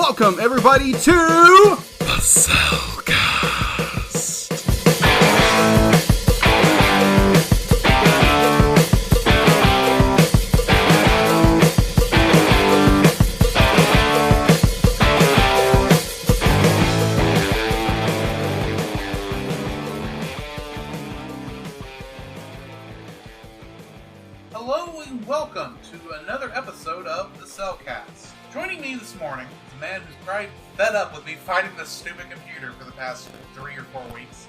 Welcome, everybody, to the Cellcast. Hello and welcome to another episode of the Cellcast. Joining me this morning is a man who's probably fed up with me fighting this stupid computer for the past 3 or 4 weeks.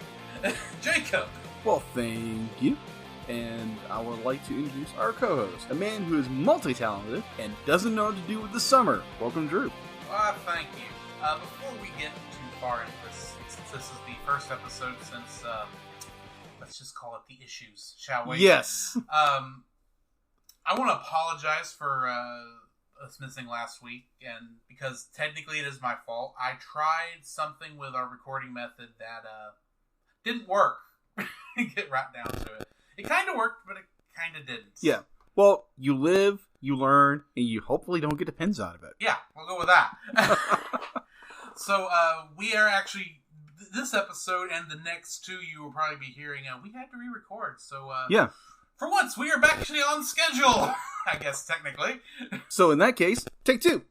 Jacob! Well, thank you. And I would like to introduce our co-host, a man who is multi-talented and doesn't know what to do with the summer. Welcome, Drew. Thank you. Before we get too far into this, since this is the first episode since, let's just call it the issues, shall we? Yes. I want to apologize for us missing last week, and because technically it is my fault. I tried something with our recording method that didn't work. Get right down to it. It kind of worked, but it kind of didn't. Yeah. Well, you live, you learn, and you hopefully don't get the pins out of it. Yeah, we'll go with that. So, we are actually, this episode and the next two you will probably be hearing, we had to re-record, so, Yeah. For once, we are actually on schedule, I guess, technically. So in that case, take two.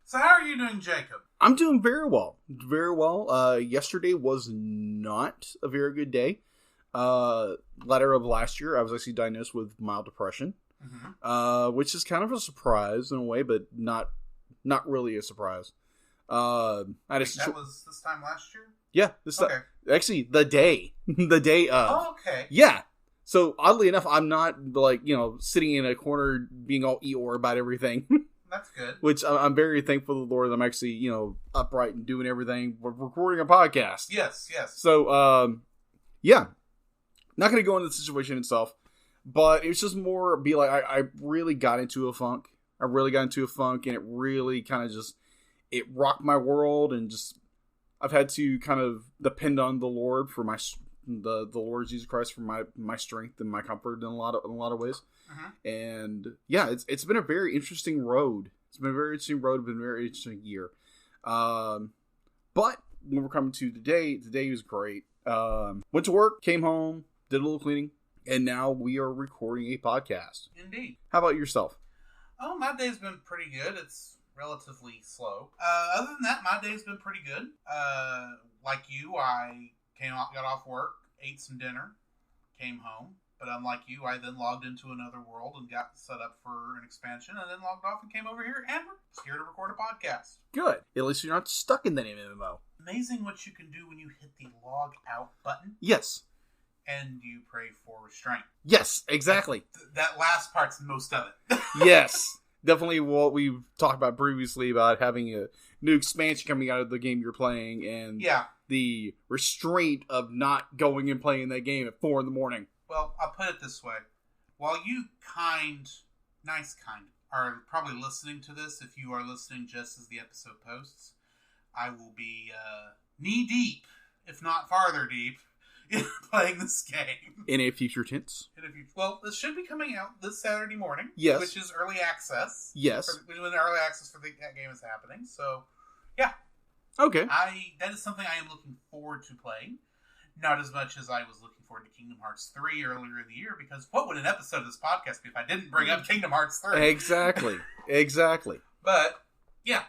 So how are you doing, Jacob? I'm doing very well. Very well. Yesterday was not a very good day. Latter of last year, I was actually diagnosed with mild depression, which is kind of a surprise in a way, but not really a surprise. That was this time last year? Yeah, Okay. Actually, the day of. Oh, okay. Yeah. So, oddly enough, I'm not, sitting in a corner being all Eeyore about everything. That's good. Which I'm very thankful to the Lord that I'm actually, upright and doing everything. We're recording a podcast. Yes. So, yeah. Not going to go into the situation itself. But it was just more I really got into a funk. And it really kind of just, it rocked my world. And just, I've had to kind of depend on the Lord for the Lord Jesus Christ for my strength and my comfort in a lot of ways. And yeah, it's been a very interesting road. It's been a very interesting year. But when we're coming to today was great. Went to work, came home, did a little cleaning, and now we are recording a podcast. Indeed. How about yourself? Oh, my day's been pretty good. It's relatively slow. Other than that, my day's been pretty good. Like you, I got off work, ate some dinner, came home. But unlike you, I then logged into another world and got set up for an expansion, and then logged off and came over here, and we're here to record a podcast. Good. At least you're not stuck in that MMO. Amazing what you can do when you hit the log out button. Yes. And you pray for restraint. Yes, exactly. That last part's most of it. Yes. Definitely what we've talked about previously about having a new expansion coming out of the game you're playing, and the restraint of not going and playing that game at 4 a.m. Well, I'll put it this way. While you are probably listening to this, if you are listening just as the episode posts, I will be knee-deep, if not farther deep, in playing this game. In a future tense? Well, this should be coming out this Saturday morning. Yes. Which is early access. Yes. When early access for that game is happening. So, yeah. Okay. That is something I am looking forward to playing. Not as much as I was looking forward to Kingdom Hearts 3 earlier in the year, because what would an episode of this podcast be if I didn't bring up Kingdom Hearts 3? Exactly. But, yeah.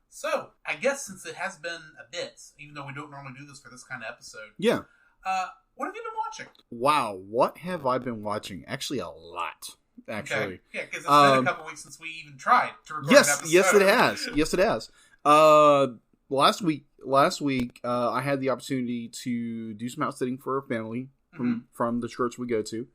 So, I guess since it has been a bit, even though we don't normally do this for this kind of episode. Yeah. What have you been watching? Wow, what have I been watching? Actually, a lot. Actually. Okay. Yeah, because it's been a couple weeks since we even tried to record an episode. Yes, it has. Last week, I had the opportunity to do some house sitting for a family from the church we go to.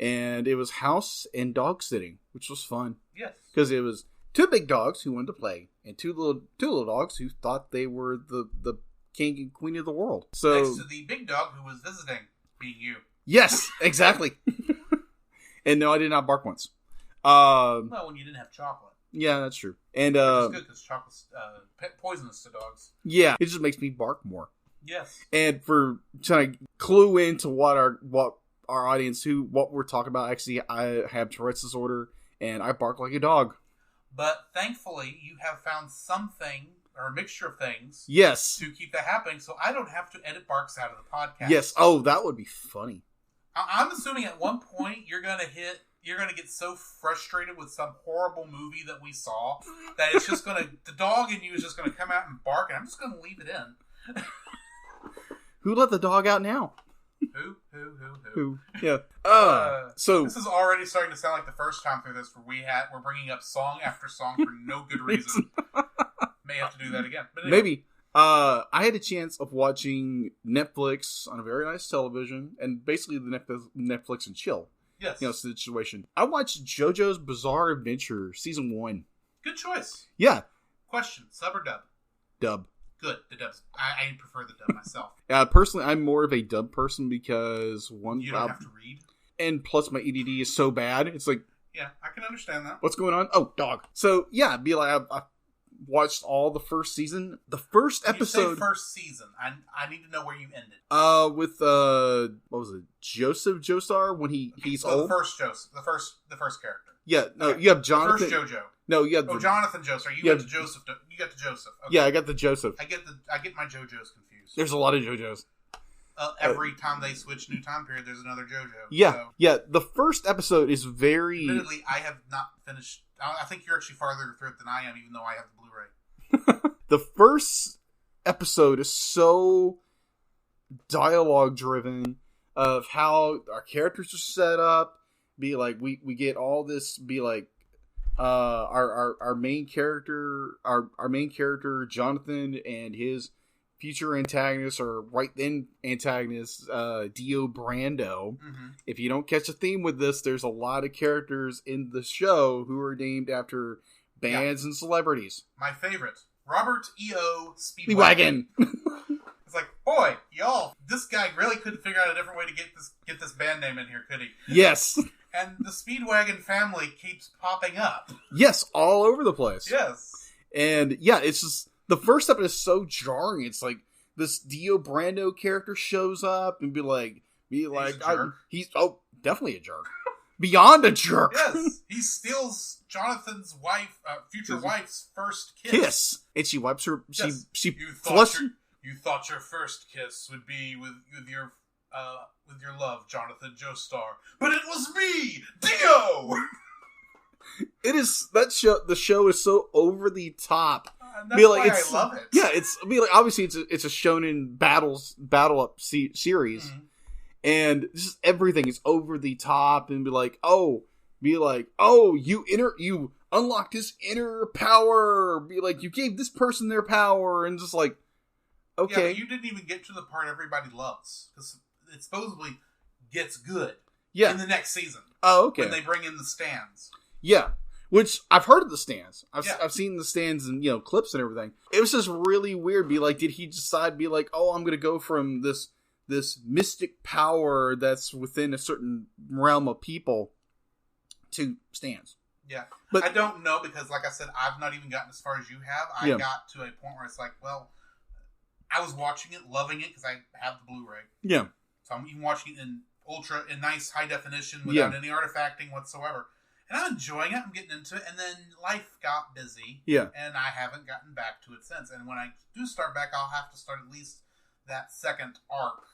And it was house and dog sitting, which was fun. Yes. Because it was 2 big dogs who wanted to play, and two little dogs who thought they were the king and queen of the world. So, next to the big dog who was visiting, being you. Yes, exactly. And no, I did not bark once. Well, when you didn't have chocolate. Yeah, that's true. And it's good because chocolate's poisonous to dogs. Yeah, it just makes me bark more. Yes. And for trying to clue into what our audience what we're talking about, actually, I have Tourette's disorder and I bark like a dog. But thankfully, you have found something, or a mixture of things, Yes. to keep that happening, so I don't have to edit Barks out of the podcast. Yes. Oh, that would be funny. I'm assuming at one point you're gonna get so frustrated with some horrible movie that we saw that it's just gonna, the dog in you is just gonna come out and bark, and I'm just gonna leave it in. Who let the dog out now? Who? Yeah. So this is already starting to sound like the first time through this where we're bringing up song after song for no good reason. May have to do that again. But anyway. Maybe. I had a chance of watching Netflix on a very nice television, and basically the Netflix and chill. Yes. Situation. I watched JoJo's Bizarre Adventure Season 1. Good choice. Yeah. Question: sub or dub? Dub. Good. The dubs. I prefer the dub myself. Personally, I'm more of a dub person because you don't have to read, and plus my EDD is so bad. It's like, yeah, I can understand that. What's going on? Oh, dog. So yeah, be like I watched all the first season. The first episode. You say first season. I need to know where you ended. With what was it? Joseph Joestar when he's old. The first Joseph, the first character. Yeah, no, okay. you have Jonathan. The first JoJo. No, you have Jonathan Joestar. You got to Joseph. You got to Joseph. Okay. Yeah, I got the Joseph. I get my JoJos confused. There's a lot of JoJos. Every time they switch new time period, there's another JoJo. Yeah, so. Yeah. The first episode is very. Admittedly, I have not finished. I think you're actually farther through it than I am, even though I have the Blu-ray. The first episode is so dialogue driven of how our characters are set up. Be like we get all this. Be like our main character, our main character Jonathan and his future antagonist or right then antagonist Dio Brando. Mm-hmm. If you don't catch a theme with this, there's a lot of characters in the show who are named after bands and celebrities. My favorite, Robert E.O. Speedwagon. It's like, boy, y'all, this guy really couldn't figure out a different way to get this band name in here, could he? Yes. And the Speedwagon family keeps popping up. Yes, all over the place. Yes. And yeah, it's just the first episode is so jarring. It's like this Dio Brando character shows up and be like, he's definitely a jerk. Beyond a jerk. Yes, he steals Jonathan's future wife's first kiss. And she wipes her. Yes. She You thought your first kiss would be with your love, Jonathan Joestar, but it was me, Dio. It is that show. The show is so over the top. That's why I love it. Yeah, obviously it's a shonen battle up series. Mm-hmm. And just everything is over the top, and you unlocked this inner power. Be like, you gave this person their power, and just like, okay, yeah, but you didn't even get to the part everybody loves because it supposedly gets good. Yeah. In the next season. Oh, okay. When they bring in the stands. Yeah, which I've heard of the stands. I've seen the stands and clips and everything. It was just really weird. Be like, did he decide? Be like, oh, I'm gonna go from this mystic power that's within a certain realm of people to stands. Yeah. But I don't know because, like I said, I've not even gotten as far as you have. I got to a point where it's like, well, I was watching it, loving it because I have the Blu-ray. Yeah. So I'm even watching it in nice high definition without any artifacting whatsoever. And I'm enjoying it. I'm getting into it. And then life got busy. Yeah. And I haven't gotten back to it since. And when I do start back, I'll have to start at least that second arc.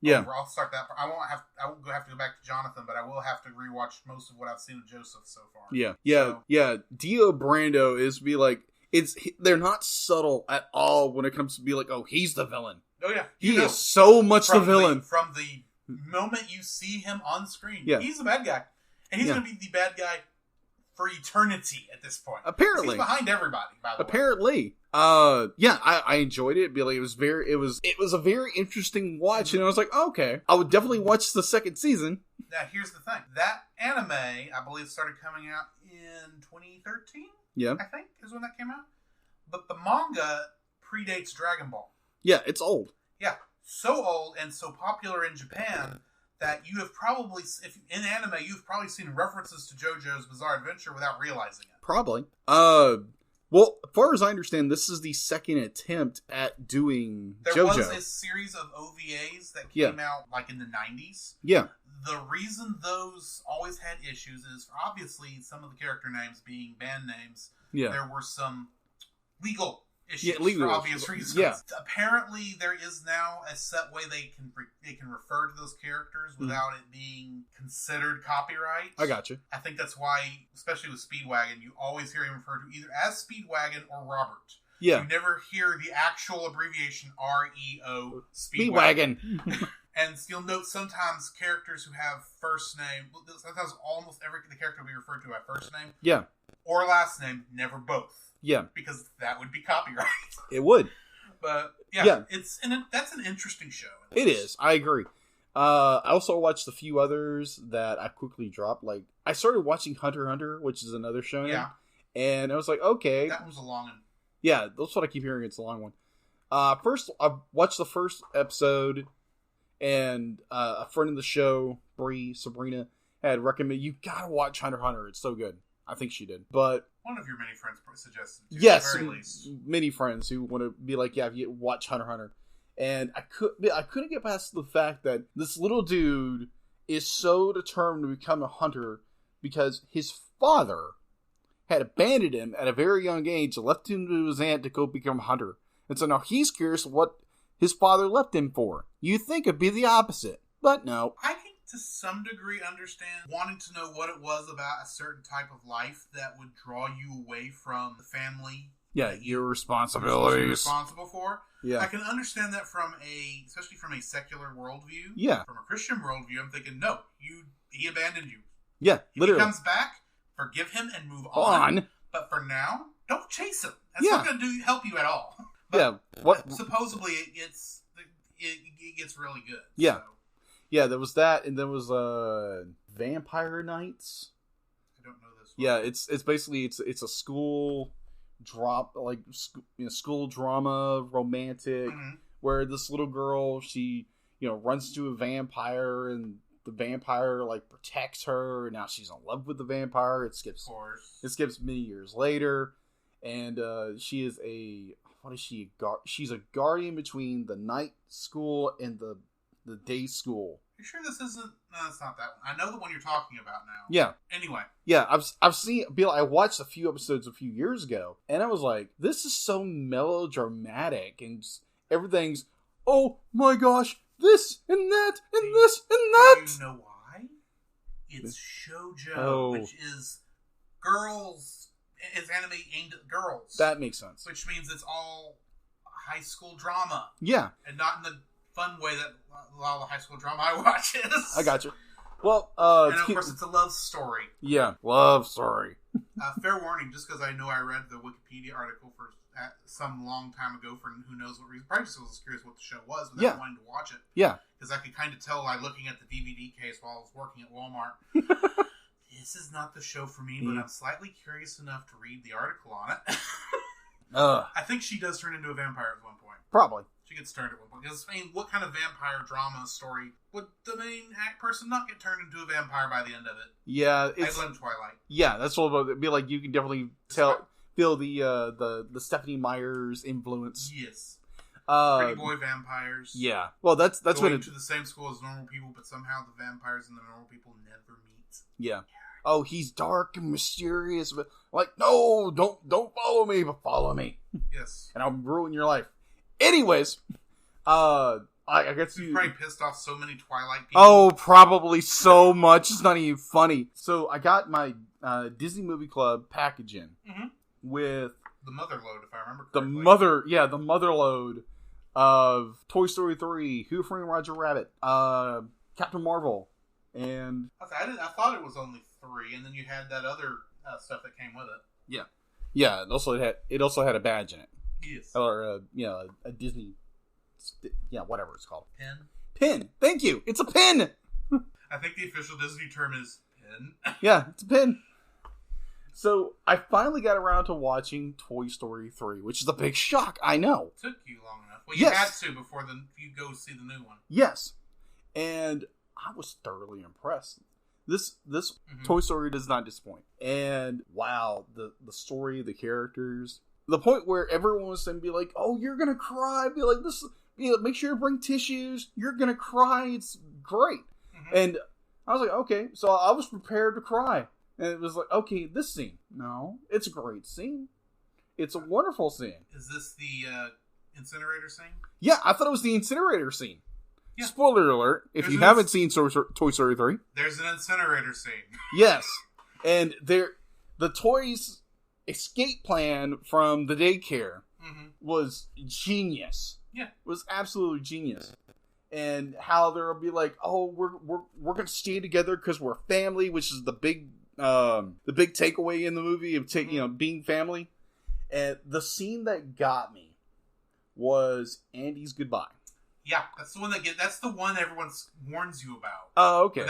Yeah. I'll start that. I won't have to go back to Jonathan, but I will have to rewatch most of what I've seen of Joseph so far. Yeah. Yeah. Dio Brando is they're not subtle at all when it comes to be like, oh, he's the villain. Oh yeah. He is so much the villain. From the moment you see him on screen, he's the bad guy. And he's going to be the bad guy for eternity at this point. Apparently. He's behind everybody, by the way. Apparently. I enjoyed it. Billy, it was a very interesting watch, and I was like, oh, okay, I would definitely watch the second season. Now, here's the thing. That anime, I believe, started coming out in 2013. Yeah. I think is when that came out. But the manga predates Dragon Ball. Yeah, it's old. Yeah. So old and so popular in Japan that you have probably, in anime, you've probably seen references to JoJo's Bizarre Adventure without realizing it. Probably. Well, as far as I understand, this is the second attempt at doing JoJo. There was a series of OVAs that came out like in the 90s. Yeah. The reason those always had issues is obviously some of the character names being band names Yeah. There were some legal issues legal for obvious reasons. Yeah. Apparently, there is now a set way they can refer to those characters without it being considered copyright. I got you. I think that's why, especially with Speedwagon, you always hear him referred to either as Speedwagon or Robert. Yeah. You never hear the actual abbreviation REO Speedwagon. And you'll note sometimes characters who have first name, sometimes almost the character will be referred to by first name. Yeah. Or last name, never both. Yeah. Because that would be copyright. It would. But Yeah. That's an interesting show. It is. I agree. I also watched a few others that I quickly dropped. Like, I started watching Hunter x Hunter, which is another show. Yeah. And I was like, okay. That was a long one. Yeah, that's what I keep hearing. It's a long one. First, I watched the first episode, and a friend of the show, Sabrina, had recommended, you gotta watch Hunter x Hunter. It's so good. I think she did. But one of your many friends suggested it, yes, at the very least. Many friends who want to be like, yeah, you watch Hunter x Hunter. And I couldn't get past the fact that this little dude is so determined to become a hunter because his father had abandoned him at a very young age, left him to his aunt to go become a hunter. And so now he's curious what his father left him for. You'd think it'd be the opposite, but no. I can, to some degree, understand wanting to know what it was about a certain type of life that would draw you away from the family. Yeah, your responsibilities. You're responsible for. Yeah. I can understand that especially from a secular worldview. Yeah. From a Christian worldview, I'm thinking, no, he abandoned you. Yeah, literally. If he comes back, forgive him and move on. But for now, don't chase him. That's not going to help you at all. But What? Supposedly, it gets really good. Yeah. So. Yeah, there was that, and there was Vampire Nights. I don't know this one. Yeah, it's basically it's a school drop, like, school drama, romantic, where this little girl, she runs into a vampire, and the vampire like protects her, and now she's in love with the vampire. It skips many years later, and she is she's a guardian between the night school and the day school. You sure this isn't? No, it's not that one. I know the one you're talking about now. Yeah. Anyway. Yeah, I've seen. I watched a few episodes a few years ago, and I was like, "This is so melodramatic, and everything's, oh my gosh, this and that and this and that." Do you know why? It's shoujo, which is girls. It's anime aimed at girls. That makes sense. Which means it's all high school drama. Yeah, and not in the fun way that a lot of the high school drama I watch is. I got you. Well, and of course it's a love story. Yeah, love story. Fair warning, just because I know I read the Wikipedia article for some long time ago for who knows what reason. Probably just was curious what the show was without wanting to watch it. Yeah. Because I could kind of tell by looking at the DVD case while I was working at Walmart. This is not the show for me, but I'm slightly curious enough to read the article on it. I think she does turn into a vampire at one point. Probably. She gets turned at one point. Because, I mean, what kind of vampire drama story would the main person not get turned into a vampire by the end of it? Yeah. I blame Twilight. Yeah, that's what it'd be like. You can definitely feel the Stephanie Meyer's influence. Yes. Pretty boy vampires. Yeah. Well, that's going to the same school as normal people, but somehow the vampires and the normal people never meet. Yeah. Oh, he's dark and mysterious, but like, no, don't follow me, but follow me. Yes. And I'll ruin your life. Anyways, I guess you've probably pissed off so many Twilight people. Oh, probably so much. It's not even funny. So I got my Disney Movie Club package in with the mother load, if I remember correctly. The mother load of Toy Story 3, Who Framed Roger Rabbit, Captain Marvel, and I thought it was only 3, and then you had that other stuff that came with it. Yeah. Yeah, it also had a badge in it. Yes. Or a Disney, whatever it's called. Pin. Thank you. It's a pin. I think the official Disney term is pin. Yeah, it's a pin. So I finally got around to watching Toy Story 3, which is a big shock. I know. It took you long enough. Well, you had to before you go see the new one. Yes, and I was thoroughly impressed. This Toy Story does not disappoint. And wow, the story, the characters. The point where everyone was going to be like, "Oh, you're gonna cry." Be like, "This, make sure to bring tissues. You're gonna cry. It's great." And I was like, "Okay." So I was prepared to cry, And it was like, okay, this scene. No, it's a great scene. It's a wonderful scene. Is this the incinerator scene? Yeah, I thought it was the incinerator scene. Yeah. Spoiler alert, if you haven't seen Toy Story 3. There's an incinerator scene. Yes. And the toys' escape plan from the daycare was genius. Yeah. It was absolutely genius. And how there'll be like, oh, we're gonna stay together because we're family, which is the big takeaway in the movie of being family. And the scene that got me was Andy's goodbye. Yeah, that's the one everyone warns you about. Oh, okay.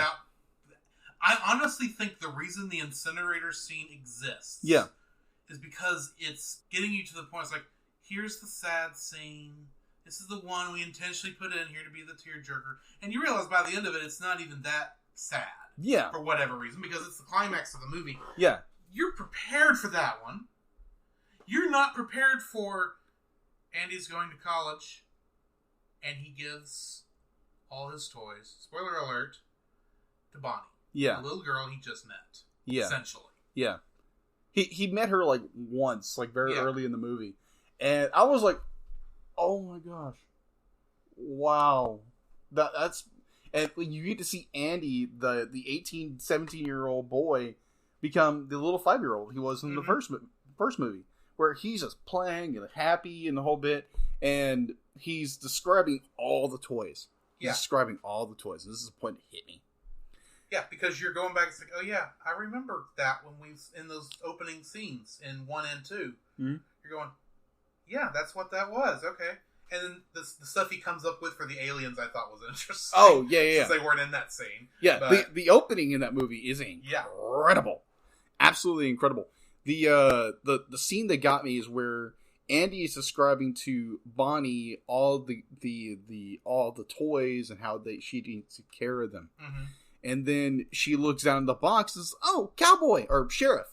I honestly think the reason the incinerator scene exists, is because it's getting you to the point. It's like, here's the sad scene. This is the one we intentionally put in here to be the tearjerker, and you realize by the end of it, it's not even that sad. Yeah, for whatever reason, because it's the climax of the movie. Yeah, you're prepared for that one. You're not prepared for Andy's going to college. And he gives all his toys, spoiler alert, to Bonnie. Yeah. The little girl he just met. Yeah. Essentially. Yeah. He met her like once, like very early in the movie. And I was like, oh my gosh. Wow. That's... And you get to see Andy, the 18, 17-year-old boy, become the little 5-year-old he was in the first movie. Where he's just playing and happy and the whole bit. And he's describing all the toys. He's describing all the toys. This is the point that hit me. Yeah, because you're going back and saying, oh yeah, I remember that when we in those opening scenes in 1 and 2. Mm-hmm. You're going, yeah, that's what that was. Okay. And then the stuff he comes up with for the aliens I thought was interesting. Oh, yeah. Since they weren't in that scene. Yeah, but the opening in that movie is incredible. Absolutely incredible. The scene that got me is where Andy is describing to Bonnie all the toys and how she takes care of them. Mm-hmm. And then she looks down in the box and says, oh, cowboy or sheriff.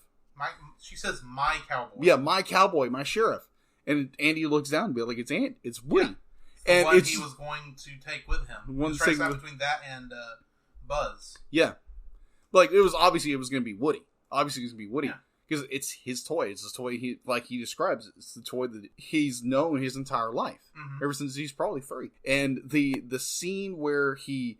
She says my cowboy. Yeah, my cowboy, my sheriff. And Andy looks down and be like, it's Woody. Yeah. And one he was going to take with him. One between that and Buzz. Yeah. Like it was going to be Woody. Obviously it was going to be Woody. Yeah. Because it's his toy. It's his toy, he describes it. It's the toy that he's known his entire life. Mm-hmm. Ever since he's probably 3. And the scene where they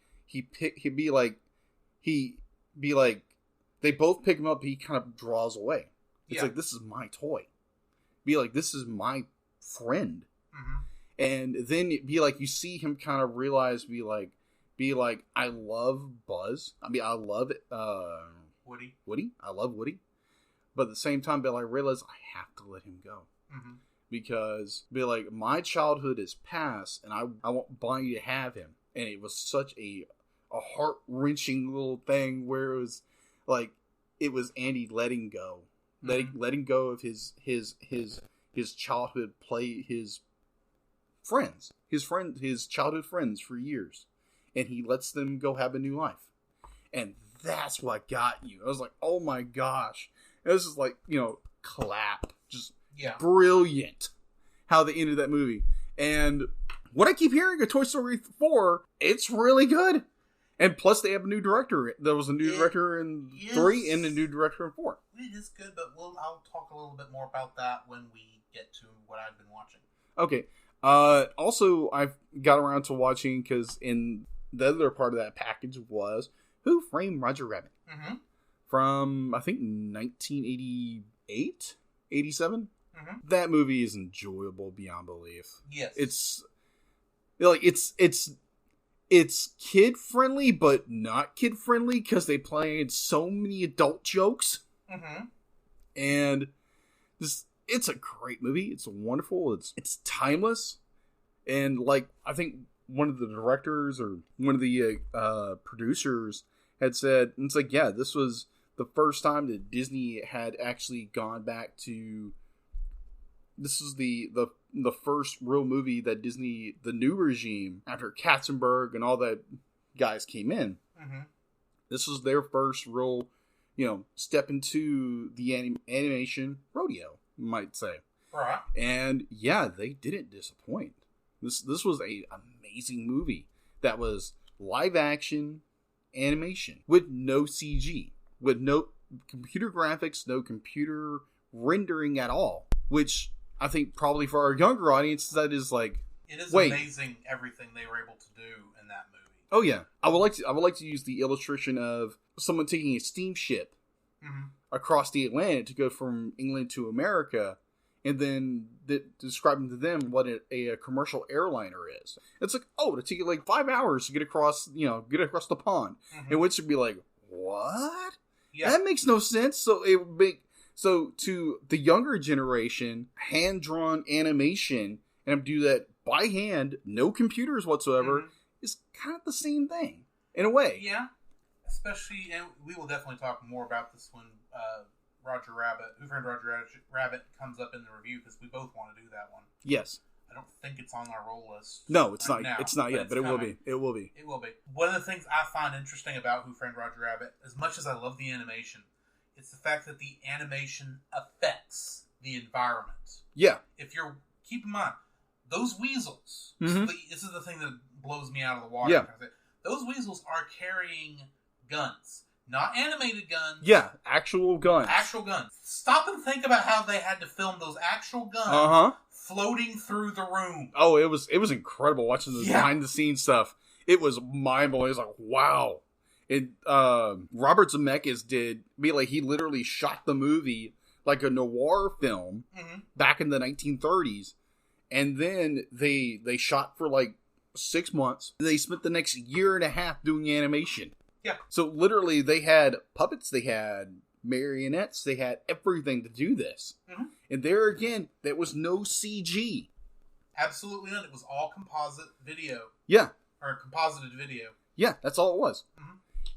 both pick him up, he kind of draws away. It's like, this is my toy. Be like, this is my friend. Mm-hmm. And then you see him kind of realize, be like, I love Buzz. I mean, I love Woody. I love Woody. But at the same time, I realize I have to let him go. Mm-hmm. Because, my childhood is past, and I want Bonnie to have him. And it was such a heart-wrenching little thing where it was, it was Andy letting go. Mm-hmm. Letting go of his childhood his friends. His childhood friends for years. And he lets them go have a new life. And that's what got you. I was like, oh my gosh. This is clap. Just brilliant how they ended that movie. And what I keep hearing of Toy Story 4, it's really good. And plus they have a new director. There was a new director in 3 and a new director in 4. It is good, but I'll talk a little bit more about that when we get to what I've been watching. Okay. Also, I've got around to watching, because in the other part of that package was Who Framed Roger Rabbit? Mm-hmm. From, I think, 1988? 87? Mm-hmm. That movie is enjoyable beyond belief. Yes. It's kid-friendly, but not kid-friendly, because they played so many adult jokes. Mm-hmm. And it's a great movie. It's wonderful. It's timeless. And, I think one of the directors or one of the producers had said, it's this was the first time that Disney had actually gone back to... This is the first real movie that Disney, the new regime, after Katzenberg and all that guys came in. Mm-hmm. This was their first real, step into the animation rodeo, you might say. Right. And they didn't disappoint. This was a amazing movie that was live action animation with no CG, with no computer graphics, no computer rendering at all. Which I think probably for our younger audience, that is like, it is wait. Amazing everything they were able to do in that movie. Oh yeah, I would like to use the illustration of someone taking a steamship across the Atlantic to go from England to America, and then describing to them what a commercial airliner is. It's like, oh, it'll take you like 5 hours to get across the pond, and which would be like, what? Yeah. That makes no sense. So to the younger generation, hand drawn animation, and do that by hand, no computers whatsoever, is kind of the same thing in a way. Yeah, especially, and we will definitely talk more about this when Who Framed Roger Rabbit comes up in the review, because we both want to do that one. Yes. I don't think it's on our roll list. No, it's not. Now, it's not yet, but it will be. It will be. It will be. One of the things I find interesting about Who Framed Roger Rabbit, as much as I love the animation, it's the fact that the animation affects the environment. Yeah. Keep in mind, those weasels, this is the thing that blows me out of the water. Yeah. Those weasels are carrying guns. Not animated guns. Yeah, actual guns. Actual guns. Stop and think about how they had to film those actual guns floating through the room. Oh, it was incredible watching the behind the scenes stuff. It was mind blowing. It was like, wow. Robert Zemeckis he literally shot the movie like a noir film back in the 1930s, and then they shot for like 6 months. They spent the next year and a half doing animation. Yeah. So literally, they had puppets, they had marionettes, they had everything to do this. And there again, there was no CG. Absolutely none. It was all composite video. Yeah. Or composited video. Yeah, that's all it was.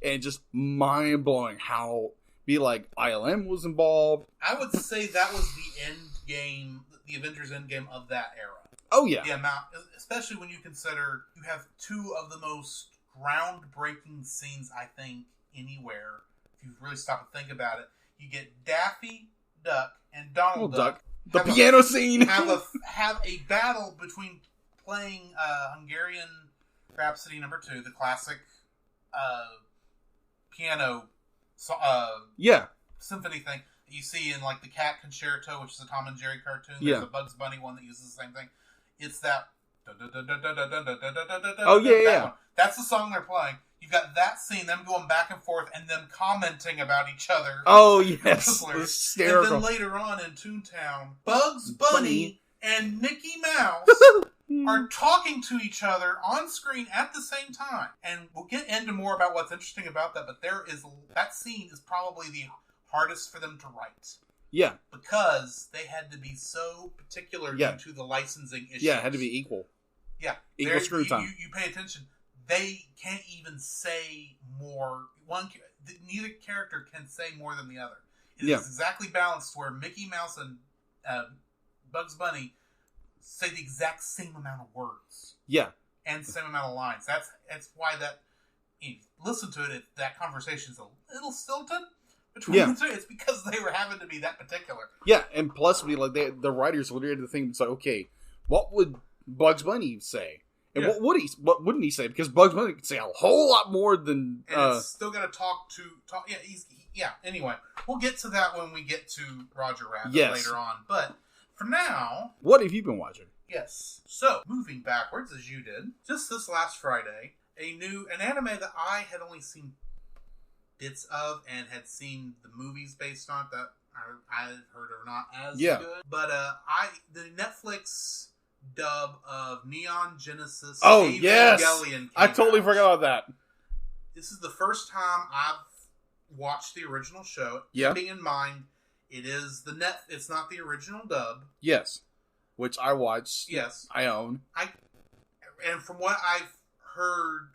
And just mind blowing how ILM was involved. I would say that was the end game, the Avengers Endgame of that era. Oh yeah. The amount, especially when you consider you have two of the most groundbreaking scenes, I think, anywhere. If you really stop and think about it, you get Daffy Duck and Donald Duck. The piano scene. Have a battle between playing Hungarian Rhapsody No. 2, the classic piano symphony thing that you see in like the Cat Concerto, which is a Tom and Jerry cartoon. There's a Bugs Bunny one that uses the same thing. It's that. Oh yeah. That's the song they're playing. You've got that scene, them going back and forth, and them commenting about each other. Oh yes, hysterical. And then later on in Toontown, Bugs Bunny and Mickey Mouse are talking to each other on screen at the same time. And we'll get into more about what's interesting about that. But that scene is probably the hardest for them to write. Yeah. Because they had to be so particular due to the licensing issues. Yeah, it had to be equal. Yeah. Equal screen time. You pay attention. They can't even say more. Neither character can say more than the other. It is exactly balanced where Mickey Mouse and Bugs Bunny say the exact same amount of words. Yeah. And same amount of lines. That's why that, you listen to it, that conversation's a little stilted. Between the two, it's because they were having to be that particular. Yeah, and plus, the writers would have to think, it's like, okay, what would Bugs Bunny say? And what wouldn't he say? Because Bugs Bunny could say a whole lot more than... And it's still got to talk. Yeah, anyway. We'll get to that when we get to Roger Rabbit later on. But for now... What have you been watching? Yes. So, moving backwards, as you did, just this last Friday, an anime that I had only seen bits of and had seen the movies based on that I had heard are not as good. But the Netflix dub of Neon Genesis Evangelion I totally forgot about that. This is the first time I've watched the original show. Keeping in mind, it's not the original dub. Yes. Which I watched. Yes. I own. And from what I've heard,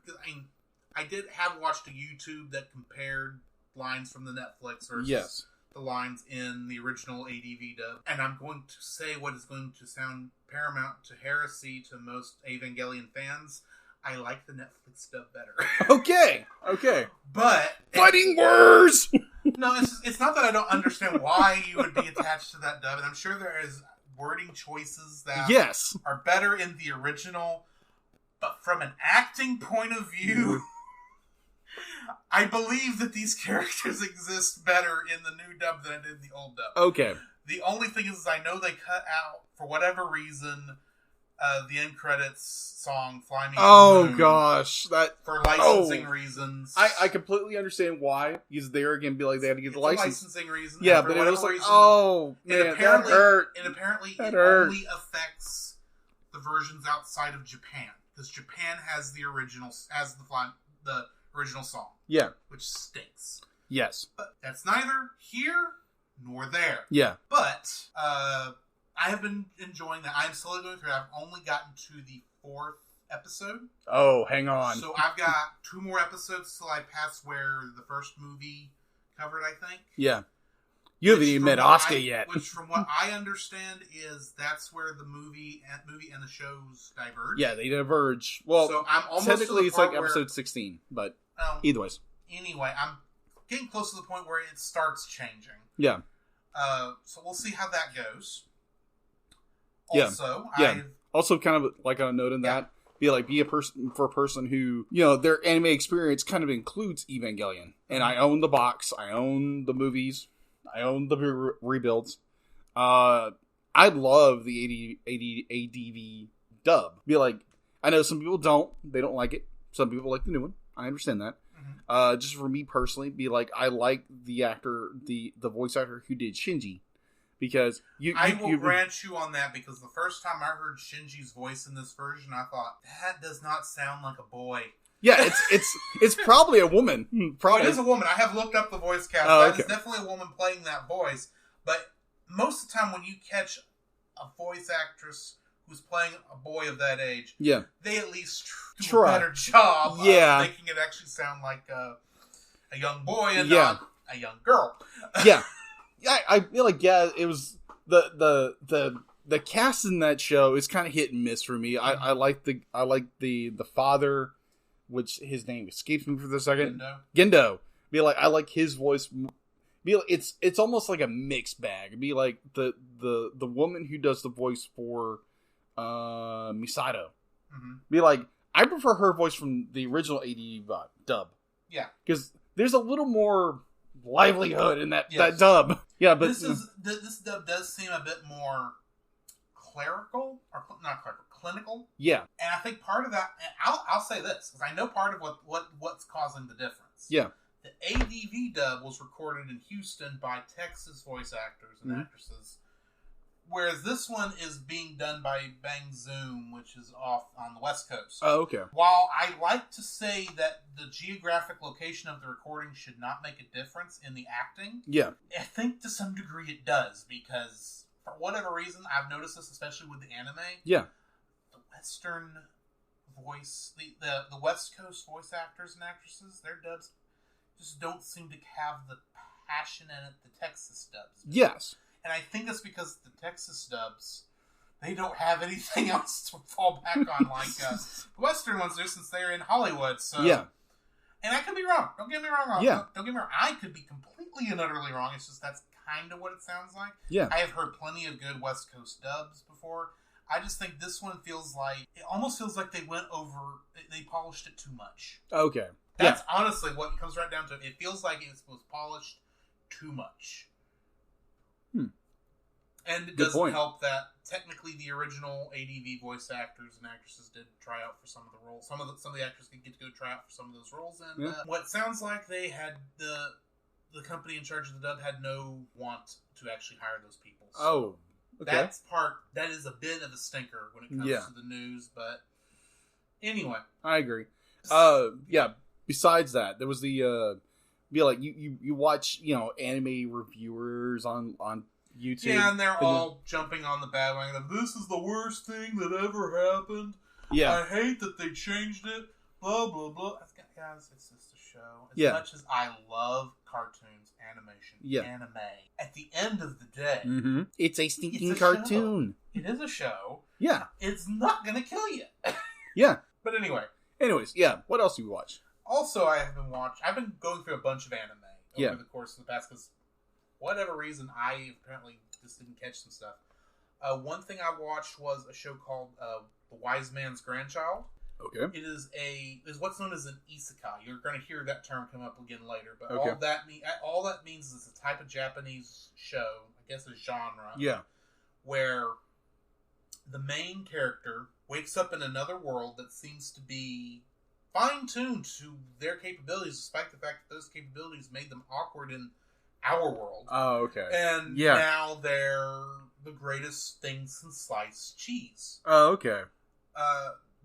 I did have watched a YouTube that compared lines from the Netflix versus the lines in the original ADV dub. And I'm going to say what is going to sound paramount to heresy to most Evangelion fans. I like the Netflix dub better. Okay. But... Fighting words! No, it's not that I don't understand why you would be attached to that dub. And I'm sure there is wording choices that are better in the original. But from an acting point of view... I believe that these characters exist better in the new dub than in the old dub. Okay. The only thing is I know they cut out, for whatever reason, the end credits song "Fly Me to the Moon." Gosh, for licensing reasons. I completely understand why he's there again. Be like they had to get the license. Licensing reason. Yeah, but it was like, man, that hurt. And apparently, that it hurt. only affects the versions outside of Japan, because Japan has the original song. Yeah, which stinks. Yes, but that's neither here nor there. Yeah, but I have been enjoying that. I'm slowly going through it. I've only gotten to the 4th episode. Oh, hang on. So I've got 2 more episodes till I pass where the first movie covered, I think. Yeah. You haven't even met Oscar yet. Which, from what I understand, is that's where the movie and the shows diverge. Yeah, they diverge. Well, so I'm almost technically it's like episode 16, but either ways. Anyway, I'm getting close to the point where it starts changing. Yeah. So we'll see how that goes. Also, also kind of like on a note in that, be a person who, their anime experience kind of includes Evangelion. And I own the box, I own the movies, I own the rebuilds. I love the ADV dub. I know some people they don't like it. Some people like the new one. I understand that. Mm-hmm. Just for me personally, I like the actor, the voice actor who did Shinji. Because I will grant you on that, because the first time I heard Shinji's voice in this version, I thought, that does not sound like a boy. Yeah, it's probably a woman. Probably. Oh, it is a woman. I have looked up the voice cast. That is definitely a woman playing that voice. But most of the time when you catch a voice actress who's playing a boy of that age, they at least do a better job of making it actually sound like a young boy and not a young girl. Yeah. Yeah, I feel like it was the cast in that show is kind of hit and miss for me. I like the father, which his name escapes me for the second. Gendo. I like his voice. It's almost like a mixed bag. The woman who does the voice for Misato. Mm-hmm. I prefer her voice from the original AD dub. Yeah, because there's a little more livelihood in that dub. Yeah, but this dub does seem a bit more clerical, or not clerical, clinical. Yeah, and I think part of that, and I'll say this, because I know part of what's causing the difference. Yeah, the ADV dub was recorded in Houston by Texas voice actors and actresses, whereas this one is being done by Bang Zoom, which is off on the West Coast. Oh, okay. While I like to say that the geographic location of the recording should not make a difference in the acting, I think to some degree it does, because for whatever reason, I've noticed this, especially with the anime, the Western voice, the West Coast voice actors and actresses, their dubs just don't seem to have the passion in it the Texas dubs do. Yes. And I think that's because the Texas dubs, they don't have anything else to fall back on like the Western ones do, since they're in Hollywood. So and I could be wrong. Don't get me wrong. Don't get me wrong. I could be completely and utterly wrong. It's just that's kind of what it sounds like. Yeah. I have heard plenty of good West Coast dubs before. I just think this one almost feels like they polished it too much. Okay. That's honestly what it comes right down to. It feels like it was polished too much. And it doesn't help that technically the original ADV voice actors and actresses did try out for some of the roles. Some of the actors did get to go try out for some of those roles, and what sounds like they had the company in charge of the dub had no want to actually hire those people. So that is a bit of a stinker when it comes to the news. But anyway, I agree. Besides that, there was the you watch anime reviewers on YouTube. Yeah, and they're all jumping on the bandwagon. This is the worst thing that ever happened. Yeah. I hate that they changed it. Blah, blah, blah. Guys, it's just a show. As much as I love cartoons, animation, anime, at the end of the day, it's a stinking cartoon. Show. It is a show. Yeah. It's not going to kill you. But anyway. Anyways, what else do you watch? Also, I've been going through a bunch of anime over the course of the past, because whatever reason, I apparently just didn't catch some stuff. One thing I watched was a show called The Wise Man's Grandchild. Okay. It is what's known as an isekai. You're going to hear that term come up again later, but Okay. all that means is it's a type of Japanese show, I guess a genre, Yeah. where the main character wakes up in another world that seems to be fine-tuned to their capabilities, despite the fact that those capabilities made them awkward in our world. Oh, okay. And Yeah. now they're the greatest thing since sliced cheese. Oh, okay.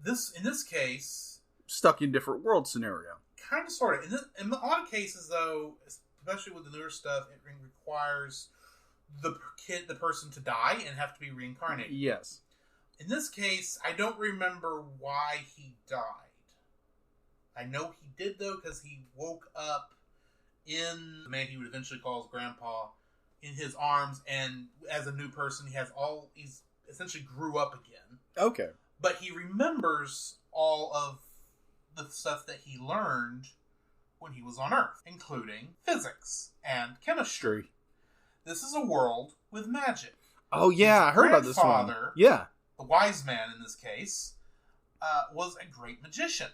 In this case, Stuck in different world scenario. kind of, sort of. In a lot of cases, though, especially with the newer stuff, it requires the person to die and have to be reincarnated. Yes. In this case, I don't remember why he died. I know he did, though, because he woke up in the man he would eventually call his grandpa in his arms, and as a new person, he's essentially grew up again. Okay. But he remembers all of the stuff that he learned when he was on Earth, including physics and chemistry. This is a world with magic. Oh, yeah, I heard about this one. Grandfather, Yeah. the wise man in this case, was a great magician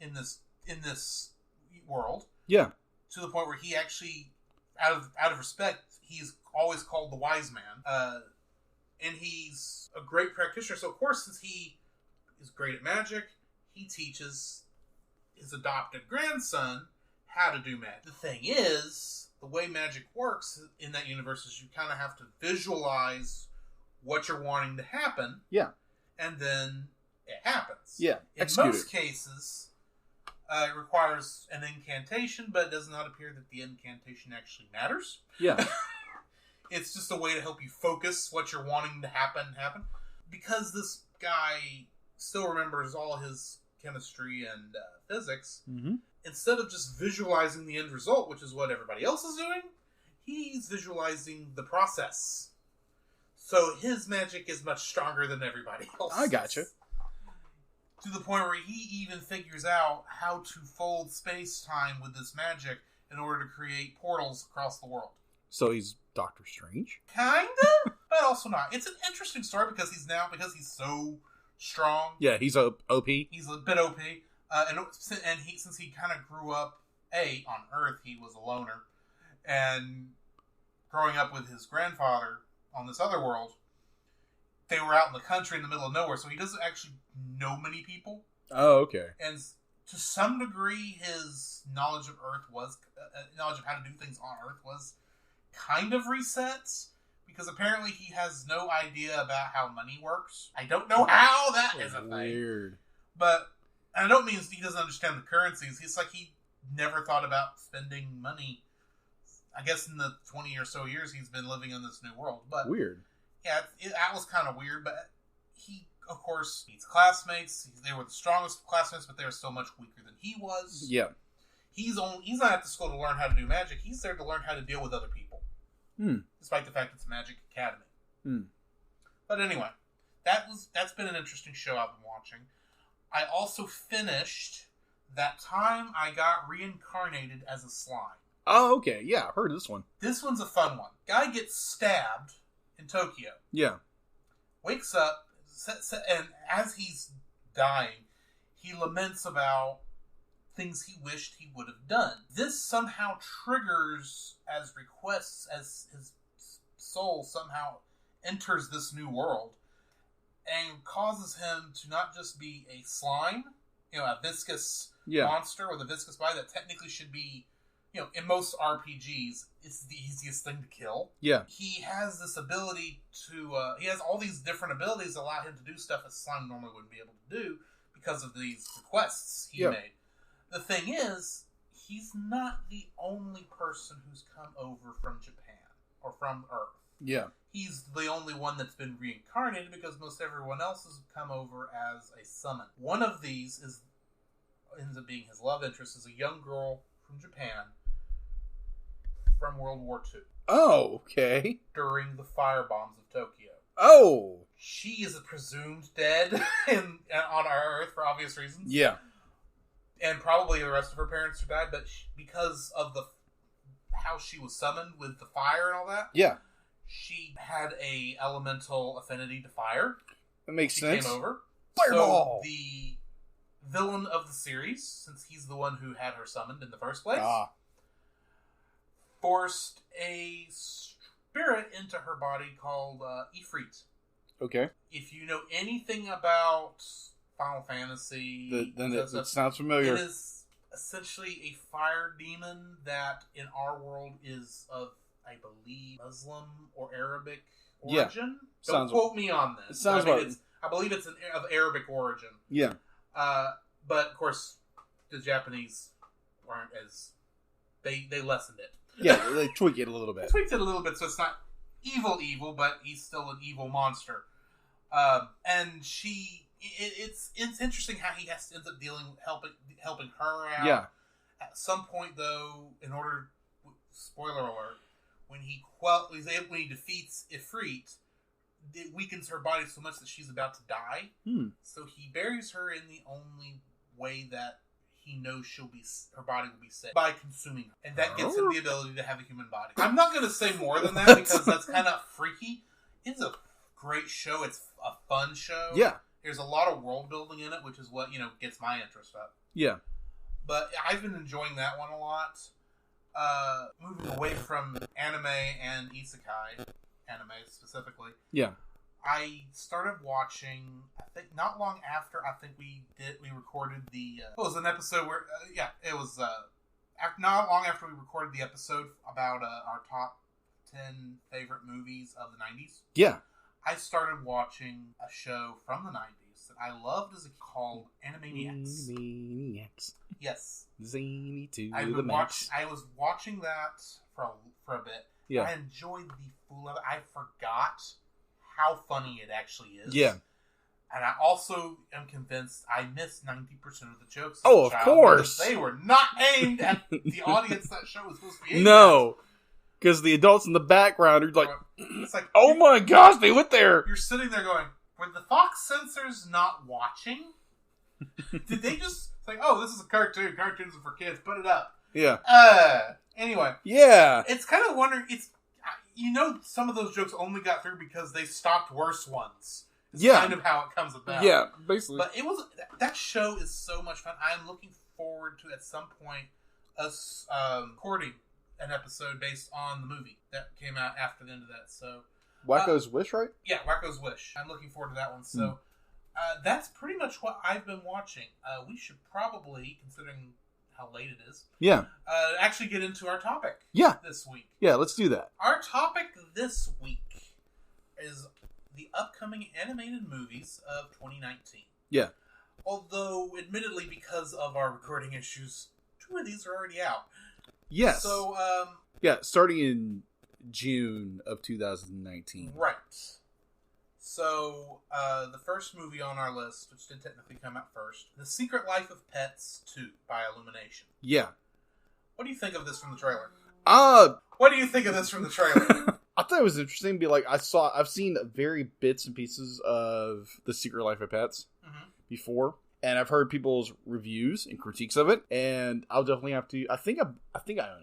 in this world. Yeah. To the point where he actually, out of respect, he's always called the wise man. And he's a great practitioner. So, of course, since he is great at magic, he teaches his adopted grandson how to do magic. The thing is, the way magic works in that universe is you kind of have to visualize what you're wanting to happen. Yeah. And then it happens. Yeah. In most cases, it requires an incantation, but it does not appear that the incantation actually matters. Yeah. It's just a way to help you focus what you're wanting to happen. Because this guy still remembers all his chemistry and physics, Mm-hmm. instead of just visualizing the end result, which is what everybody else is doing, he's visualizing the process. So his magic is much stronger than everybody else. I gotcha. To the point where he even figures out how to fold space-time with this magic in order to create portals across the world. So he's Doctor Strange? Kinda, but also not. It's an interesting story because he's so strong. Yeah, he's OP. He's a bit OP. Since he kind of grew up, on Earth, he was a loner. And growing up with his grandfather on this other world, they were out in the country in the middle of nowhere, so he doesn't actually know many people. Oh, okay. And to some degree, his knowledge of Earth knowledge of how to do things on Earth was kind of reset, because apparently he has no idea about how money works. I don't know how that is a thing. Weird. But, and I don't mean he doesn't understand the currencies. It's like he never thought about spending money. I guess in the 20 or so years he's been living in this new world. But weird. Yeah, that was kind of weird, but he, of course, meets classmates. They were the strongest classmates, but they were still much weaker than he was. Yeah. He's not at the school to learn how to do magic. He's there to learn how to deal with other people. Despite the fact it's a magic academy. But anyway, that's been an interesting show I've been watching. I also finished That Time I Got Reincarnated as a Slime. Oh, okay. Yeah, I heard this one. This one's a fun one. Guy gets stabbed in Tokyo. Yeah. Wakes up, and as he's dying, he laments about things he wished he would have done. This somehow triggers as requests as his soul somehow enters this new world and causes him to not just be a slime, a viscous monster with a viscous body that technically should be, in most RPGs, it's the easiest thing to kill. Yeah. He has this ability to, he has all these different abilities that allow him to do stuff a slime normally wouldn't be able to do because of these requests he made. The thing is, he's not the only person who's come over from Japan or from Earth. Yeah. He's the only one that's been reincarnated because most everyone else has come over as a summon. One of these ends up being his love interest, is a young girl from Japan from World War II. Oh, okay. During the firebombs of Tokyo. Oh! She is presumed dead on our Earth for obvious reasons. Yeah. And probably the rest of her parents died, but because of how she was summoned with the fire and all that, she had a elemental affinity to fire. That makes sense. Came over. Fireball! So villain of the series, since he's the one who had her summoned in the first place, forced a spirit into her body called Ifrit. Okay. If you know anything about Final Fantasy, then it sounds familiar. It is essentially a fire demon that in our world is of, I believe, Muslim or Arabic origin. Yeah. Don't quote me on this. It sounds I believe it's of Arabic origin. Yeah. But of course, the Japanese aren't as they lessened it. Yeah, they tweak it a little bit. They tweaked it a little bit, so it's not evil, but he's still an evil monster. And it's interesting how he has to end up helping her out. Yeah. At some point, though, in order, spoiler alert, when he defeats Ifrit, it weakens her body so much that she's about to die. So he buries her in the only way that he knows her body will be saved, by consuming her. And that gives him the ability to have a human body. I'm not going to say more than that because that's kind of freaky. It's a great show. It's a fun show. Yeah. There's a lot of world building in it, which is what, gets my interest up. Yeah. But I've been enjoying that one a lot. Moving away from anime and isekai, anime specifically. Yeah. I started watching, I think not long after, we recorded it was an episode where, it was not long after we recorded the episode about our top 10 favorite movies of the 90s. Yeah. I started watching a show from the 90s that I loved called Animaniacs. Animaniacs. Yes. Zany to the max. I was watching that for a bit. Yeah. I enjoyed the fool of it. I forgot how funny it actually is. Yeah. And I also am convinced I missed 90% of the jokes. Oh, of course. They were not aimed at the audience that show was supposed to be aimed at. Because the adults in the background are it's like, oh my gosh, they went there. You're sitting there going, were the Fox censors not watching? Did they just like, oh, this is a cartoon. Cartoons are for kids. Put it up. Yeah. Anyway. Yeah. It's kind of wondering. Some of those jokes only got through because they stopped worse ones. It's kind of how it comes about. Yeah, basically. But that show is so much fun. I'm looking forward to at some point us recording an episode based on the movie that came out after the end of that. So Wacko's Wish, right? Yeah, Wacko's Wish. I'm looking forward to that one. So that's pretty much what I've been watching. We should probably, considering how late it is, actually get into our topic this week. Yeah, let's do that. Our topic this week is the upcoming animated movies of 2019. Yeah. Although, admittedly, because of our recording issues, 2 of these are already out. Yes. So, starting in June of 2019. Right. So, the first movie on our list, which did technically come out first, The Secret Life of Pets 2 by Illumination. Yeah. What do you think of this from the trailer? What do you think of this from the trailer? I thought it was interesting. I've seen very bits and pieces of The Secret Life of Pets before, and I've heard people's reviews and critiques of it, and I'll definitely have to. I think I own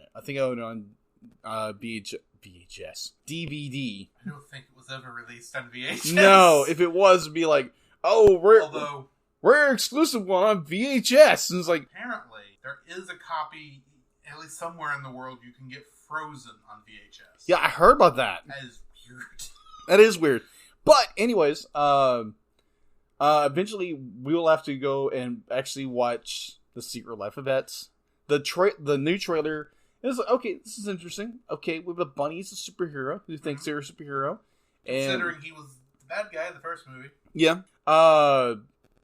it. I think I own it on VHS, DVD. I don't think it was ever released on VHS. No, if it was, it'd be like, we're exclusive one on VHS, and it's like, apparently there is a copy, at least somewhere in the world, you can get Frozen on VHS. Yeah, I heard about that. That is weird. That is weird. But anyways, eventually we will have to go and actually watch The Secret Life of Pets. The new trailer is like, okay, this is interesting. Okay, we have a bunny as a superhero who thinks they're a superhero. Considering he was the bad guy in the first movie. Yeah.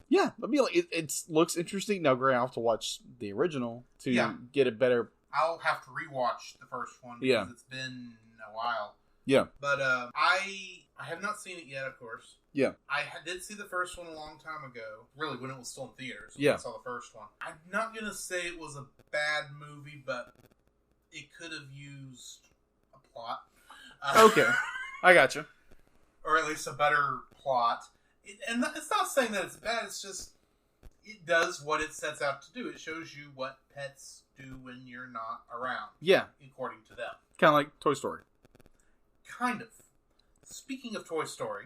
Yeah, I mean, it looks interesting. Now, granted, I'll have to watch the original to get a better... I'll have to rewatch the first one because it's been a while. Yeah. But I have not seen it yet, of course. Yeah. I did see the first one a long time ago. Really, when it was still in theaters. Yeah. I saw the first one. I'm not going to say it was a bad movie, but it could have used a plot. Okay. I gotcha. Or at least a better plot. And it's not saying that it's bad, it's just it does what it sets out to do. It shows you what pets do when you're not around. Yeah. According to them. Kind of like Toy Story. Kind of. Speaking of Toy Story,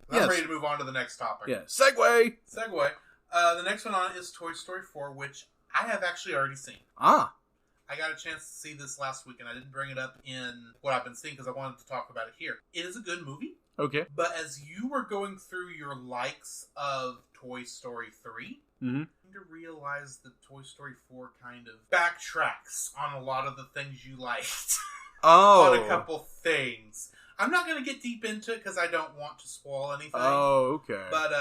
I'm ready to move on to the next topic. Yeah. Segway! The next one on is Toy Story 4, which I have actually already seen. Ah. I got a chance to see this last week, and I didn't bring it up in what I've been seeing because I wanted to talk about it here. It is a good movie. Okay. But as you were going through your likes of Toy Story 3, you realize that Toy Story 4 kind of backtracks on a lot of the things you liked. Oh. On a couple things. I'm not going to get deep into it because I don't want to spoil anything. Oh, okay. But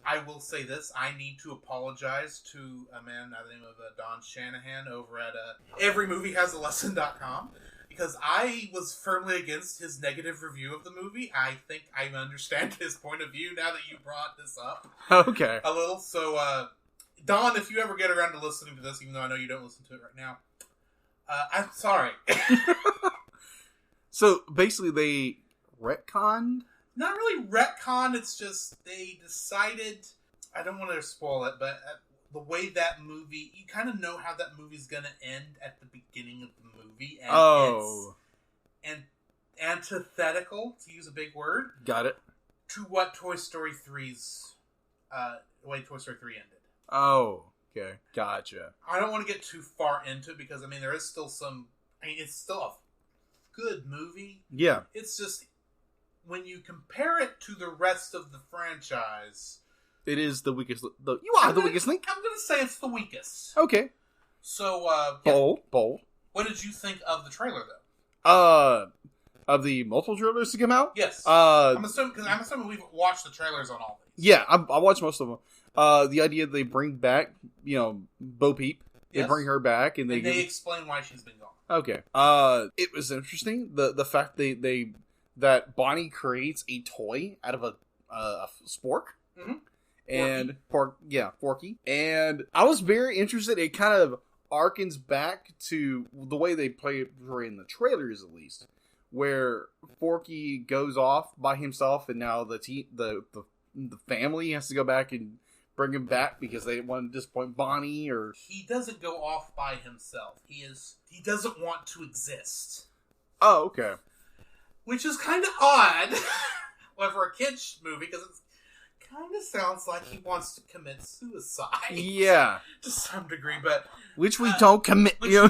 I will say this. I need to apologize to a man by the name of Don Shanahan over at everymoviehasAlesson.com because I was firmly against his negative review of the movie. I think I understand his point of view now that you brought this up. Okay. A little. So, Don, if you ever get around to listening to this, even though I know you don't listen to it right now, I'm sorry. So, basically, they retconned? Not really retcon, it's just they decided, I don't want to spoil it, but the way that movie, you kind of know how that movie's going to end at the beginning of the movie. And it's antithetical, to use a big word. Got it. To what Toy Story 3's, the way Toy Story 3 ended. Oh, okay. Gotcha. I don't want to get too far into it because, I mean, there is still some, it's still a good movie. Yeah. It's just, when you compare it to the rest of the franchise, it is the weakest. You are the weakest link. I'm going to say it's the weakest. Okay. So, bold. What did you think of the trailer, though? Of the multiple trailers to come out? Yes. I'm assuming we've watched the trailers on all these. Yeah, I watched most of them. The idea that they bring back, Bo Peep. They bring her back, and they explain why she's been gone. Okay. It was interesting the fact that Bonnie creates a toy out of a spork. Mm-hmm. And Forky. And I was very interested. It kind of harkens back to the way they play it in the trailers, at least, where Forky goes off by himself, and now the family has to go back and bring him back because they want to disappoint Bonnie. Or he doesn't go off by himself. He doesn't want to exist. Oh, okay. Which is kind of odd, well, for a kids movie, because it kind of sounds like he wants to commit suicide. Yeah, to some degree, but which we don't commit. Yeah,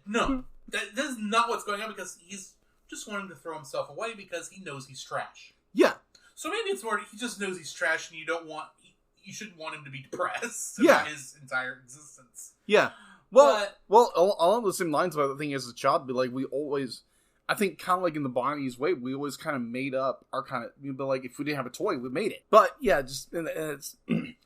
no, that is not what's going on because he's just wanting to throw himself away because he knows he's trash. Yeah. So maybe it's more he just knows he's trash, and you shouldn't want him to be depressed about his entire existence. Yeah. Well, along the same lines, I think as a child, like we always. I think kind of like in the Bonnie's way, we always kind of made up our kind of, but like if we didn't have a toy, we made it. But yeah, just and it's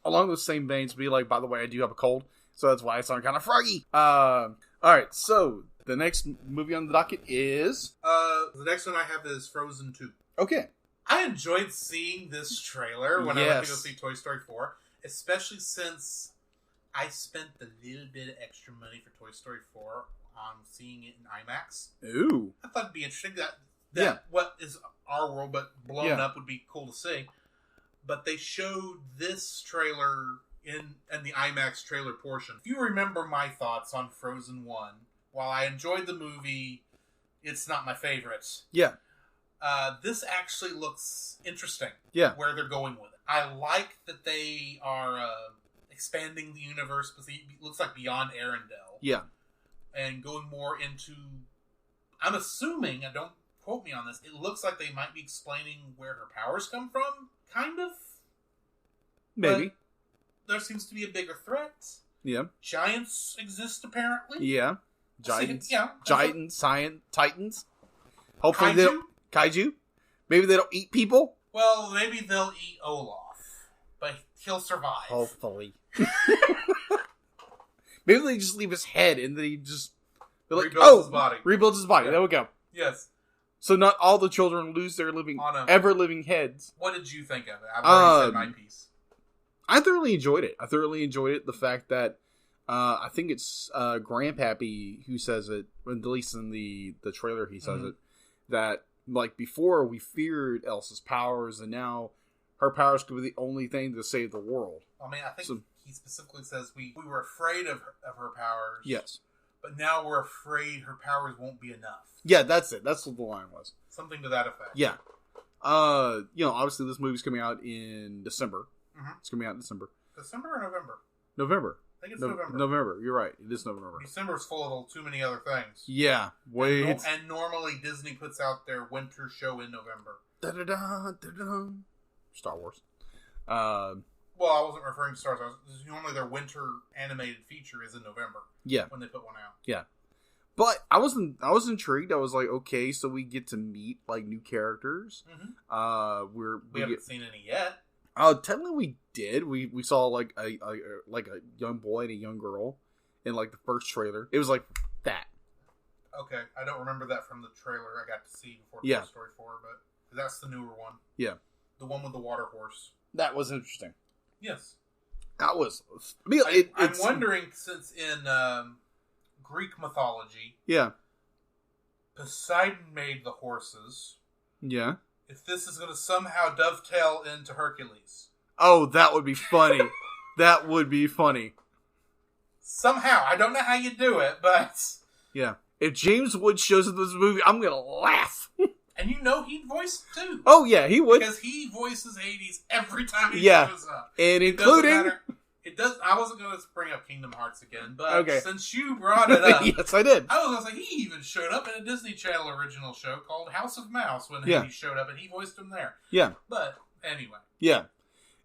along those same veins. Be like, by the way, I do have a cold, so that's why I sound kind of froggy. All right, so the next movie on the docket is the next one I have is Frozen 2. Okay, I enjoyed seeing this trailer when I went to go see Toy Story 4, especially since I spent a little bit of extra money for Toy Story 4. On seeing it in IMAX. Ooh. I thought it'd be interesting that what is our world but blown up would be cool to see. But they showed this trailer in the IMAX trailer portion. If you remember my thoughts on Frozen 1, while I enjoyed the movie, it's not my favorite. Yeah. This actually looks interesting. Yeah. Where they're going with it. I like that they are expanding the universe because it looks like beyond Arendelle. Yeah. And going more into, I'm assuming, and don't quote me on this, it looks like they might be explaining where her powers come from, kind of. Maybe. But there seems to be a bigger threat. Yeah. Giants exist, apparently. Yeah. Giants. Titans. Hopefully they don't. Kaiju? Maybe they don't eat people? Well, maybe they'll eat Olaf. But he'll survive. Hopefully. Maybe they just leave his head and then he just rebuilds his body. Rebuilds his body. Yeah. There we go. Yes. So not all the children lose their ever living heads. What did you think of it? I've already said my piece. I thoroughly enjoyed it. The fact that I think it's Grandpappy who says it, at least in the trailer he says it, that like before we feared Elsa's powers and now her powers could be the only thing to save the world. I mean, I think he specifically says we were afraid of her powers. Yes. But now we're afraid her powers won't be enough. Yeah, that's it. That's what the line was. Something to that effect. Yeah. Obviously this movie's coming out in December. Mm-hmm. It's coming out in December. December or November? November. I think it's November. November. You're right. It is November. December's full of too many other things. Yeah. Wait. And normally Disney puts out their winter show in November. Star Wars. Well, I wasn't referring to Star Wars. Normally their winter animated feature is in November. Yeah. When they put one out. Yeah. But I was intrigued. I was like, okay, so we get to meet like new characters. Mm-hmm. We haven't seen any yet. Technically we did. We saw like a young boy and a young girl in like the first trailer. It was like that. Okay, I don't remember that from the trailer I got to see before Toy Story 4, but that's the newer one. Yeah. The one with the water horse. That was interesting. Yes. That was. I mean, I'm wondering, since in Greek mythology, Poseidon made the horses. Yeah. If this is going to somehow dovetail into Hercules. Oh, that would be funny. That would be funny. Somehow. I don't know how you do it, but... Yeah. If James Woods shows up in this movie, I'm going to laugh. And you know he'd voice it too. Oh, yeah, he would. Because he voices Hades every time he shows up. And including... I wasn't going to bring up Kingdom Hearts again, but since you brought it up... Yes, I did. I was going to say, he even showed up in a Disney Channel original show called House of Mouse when Hades showed up, and he voiced him there. Yeah. But, anyway. Yeah.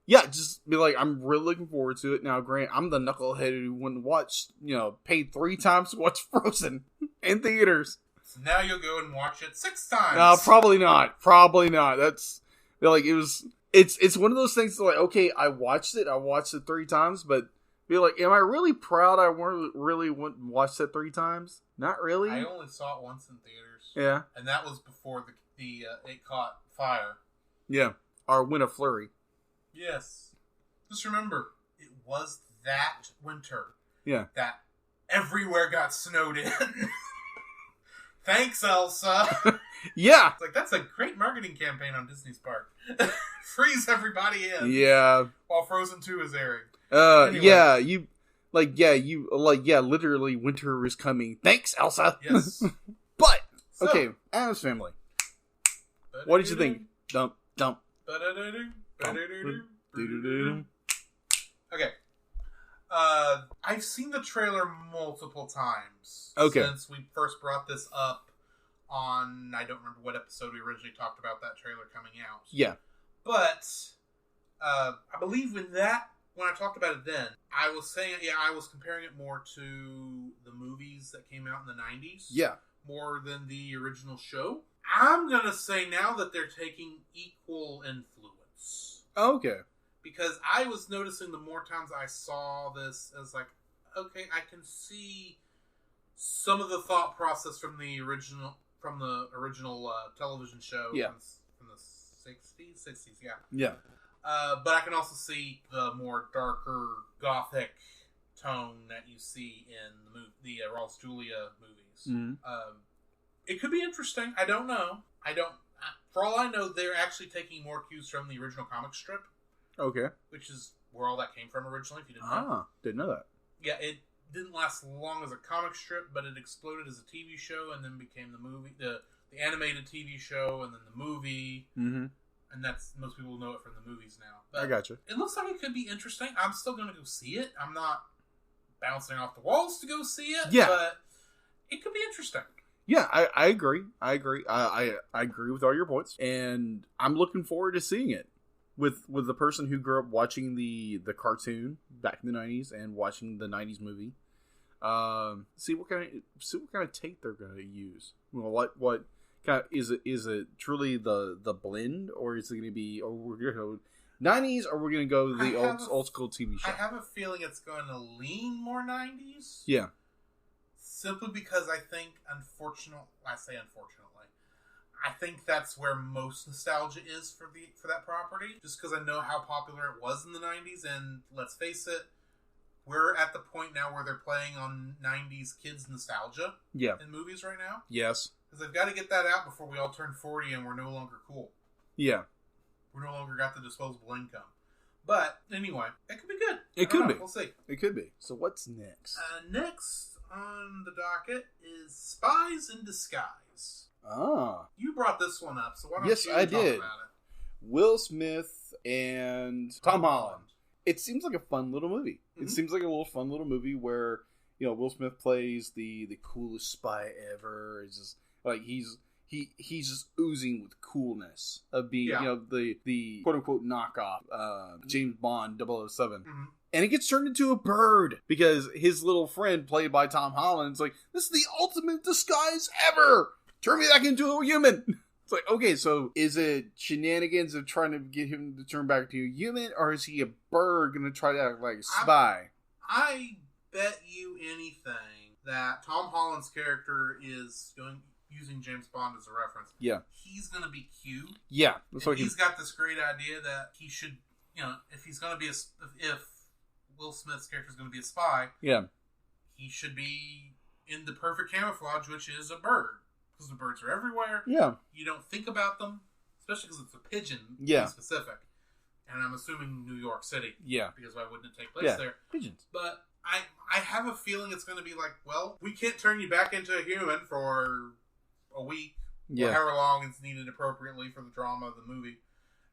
Yeah, just be like, I'm really looking forward to it. Now, Grant, I'm the knucklehead who wouldn't watch, paid 3 times to watch Frozen in theaters. So now you'll go and watch it 6 times. No, probably not. Probably not. That's, like, it was... It's one of those things that, like, okay, I watched it 3 times, but be like, am I really proud I really went and watched it 3 times? Not really. I only saw it once in theaters. Yeah. And that was before it caught fire. Yeah. Or win a flurry. Yes. Just remember, it was that winter. Yeah. That everywhere got snowed in. Thanks, Elsa. Yeah. It's like, that's a great marketing campaign on Disney's part. Freeze everybody in. Yeah. While Frozen 2 is airing. Anyway. Yeah, literally winter is coming. Thanks, Elsa. Yes. But, okay, Addams Family. What did you think? Dump. Okay. I've seen the trailer multiple times. Okay. Since we first brought this up on, I don't remember what episode we originally talked about that trailer coming out. Yeah. But, I believe when I talked about it then, I was saying, I was comparing it more to the movies that came out in the 90s. Yeah. More than the original show. I'm going to say now that they're taking equal influence. Okay. Because I was noticing the more times I saw this, as like, okay, I can see some of the thought process from the original television show. Yeah. From the 60s, yeah. Yeah. But I can also see the more darker gothic tone that you see in the Raul Julia movies. Mm-hmm. It could be interesting. I don't know. For all I know, they're actually taking more cues from the original comic strip. Okay. Which is where all that came from originally, if you didn't know. Didn't know that. Yeah, it didn't last long as a comic strip, but it exploded as a TV show and then became the movie, the animated TV show, and then the movie. Mm-hmm. And most people know it from the movies now. But I gotcha. It looks like it could be interesting. I'm still going to go see it. I'm not bouncing off the walls to go see it. Yeah. But it could be interesting. Yeah, I agree. I agree with all your points. And I'm looking forward to seeing it. With the person who grew up watching the cartoon back in the 90s and watching the 90s movie. See what kind of take they're going to use. Well, what kind of, is it truly the blend, or is it going to be, or we're going to go 90s, or we're going to go the old school TV show? I have a feeling it's going to lean more 90s. Yeah. Simply because I think, unfortunately, I think that's where most nostalgia is for that property. Just because I know how popular it was in the 90s, and let's face it, we're at the point now where they're playing on 90s kids nostalgia in movies right now. Yes. Because they've got to get that out before we all turn 40 and we're no longer cool. Yeah. We're no longer got the disposable income. But, anyway, it could be good. It could be. We'll see. It could be. So what's next? Next on the docket is Spies in Disguise. You brought this one up, so why don't you talk about it? Will Smith and Tom Holland. it seems like a fun little movie. It seems like a little fun little movie where, you know, Will Smith plays the coolest spy ever. It's just like he's just oozing with coolness of being, you know, the quote unquote knockoff James Bond 007. And it gets turned into a bird because his little friend, played by Tom Holland, is like, this is the ultimate disguise ever. Turn me back into a human. It's like, okay, so is it shenanigans of trying to get him to turn back to a human, or is he a bird going to try to act like a spy? I bet you anything that Tom Holland's character is using James Bond as a reference. Yeah. He's going to be Q. Yeah. He's got this great idea that he should, you know, if he's going to be if Will Smith's character is going to be a spy, he should be in the perfect camouflage, which is a bird. Because the birds are everywhere. Yeah. You don't think about them, especially because it's a pigeon to be specific. And I'm assuming New York City. Yeah. Because why wouldn't it take place there? Pigeons. But I have a feeling it's going to be like, well, we can't turn you back into a human for a week. Or however long it's needed appropriately for the drama of the movie.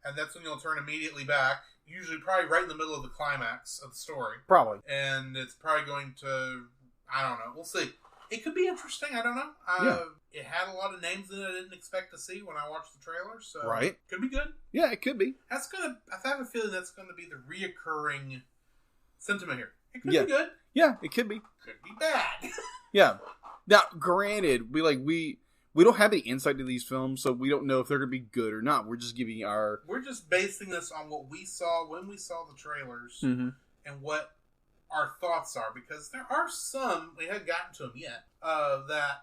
And that's when you'll turn immediately back. Usually probably right in the middle of the climax of the story. Probably. And it's probably going to, I don't know. We'll see. It could be interesting. I don't know. It had a lot of names that I didn't expect to see when I watched the trailer. So could be good. Yeah, it could be. I have a feeling that's going to be the reoccurring sentiment here. It could be good. Yeah, it could be. Could be bad. Yeah. Now, granted, we don't have any insight to these films, so we don't know if they're going to be good or not. We're just giving we're just basing this on what we saw when we saw the trailers and what our thoughts are, because there are some, we haven't gotten to them yet, that,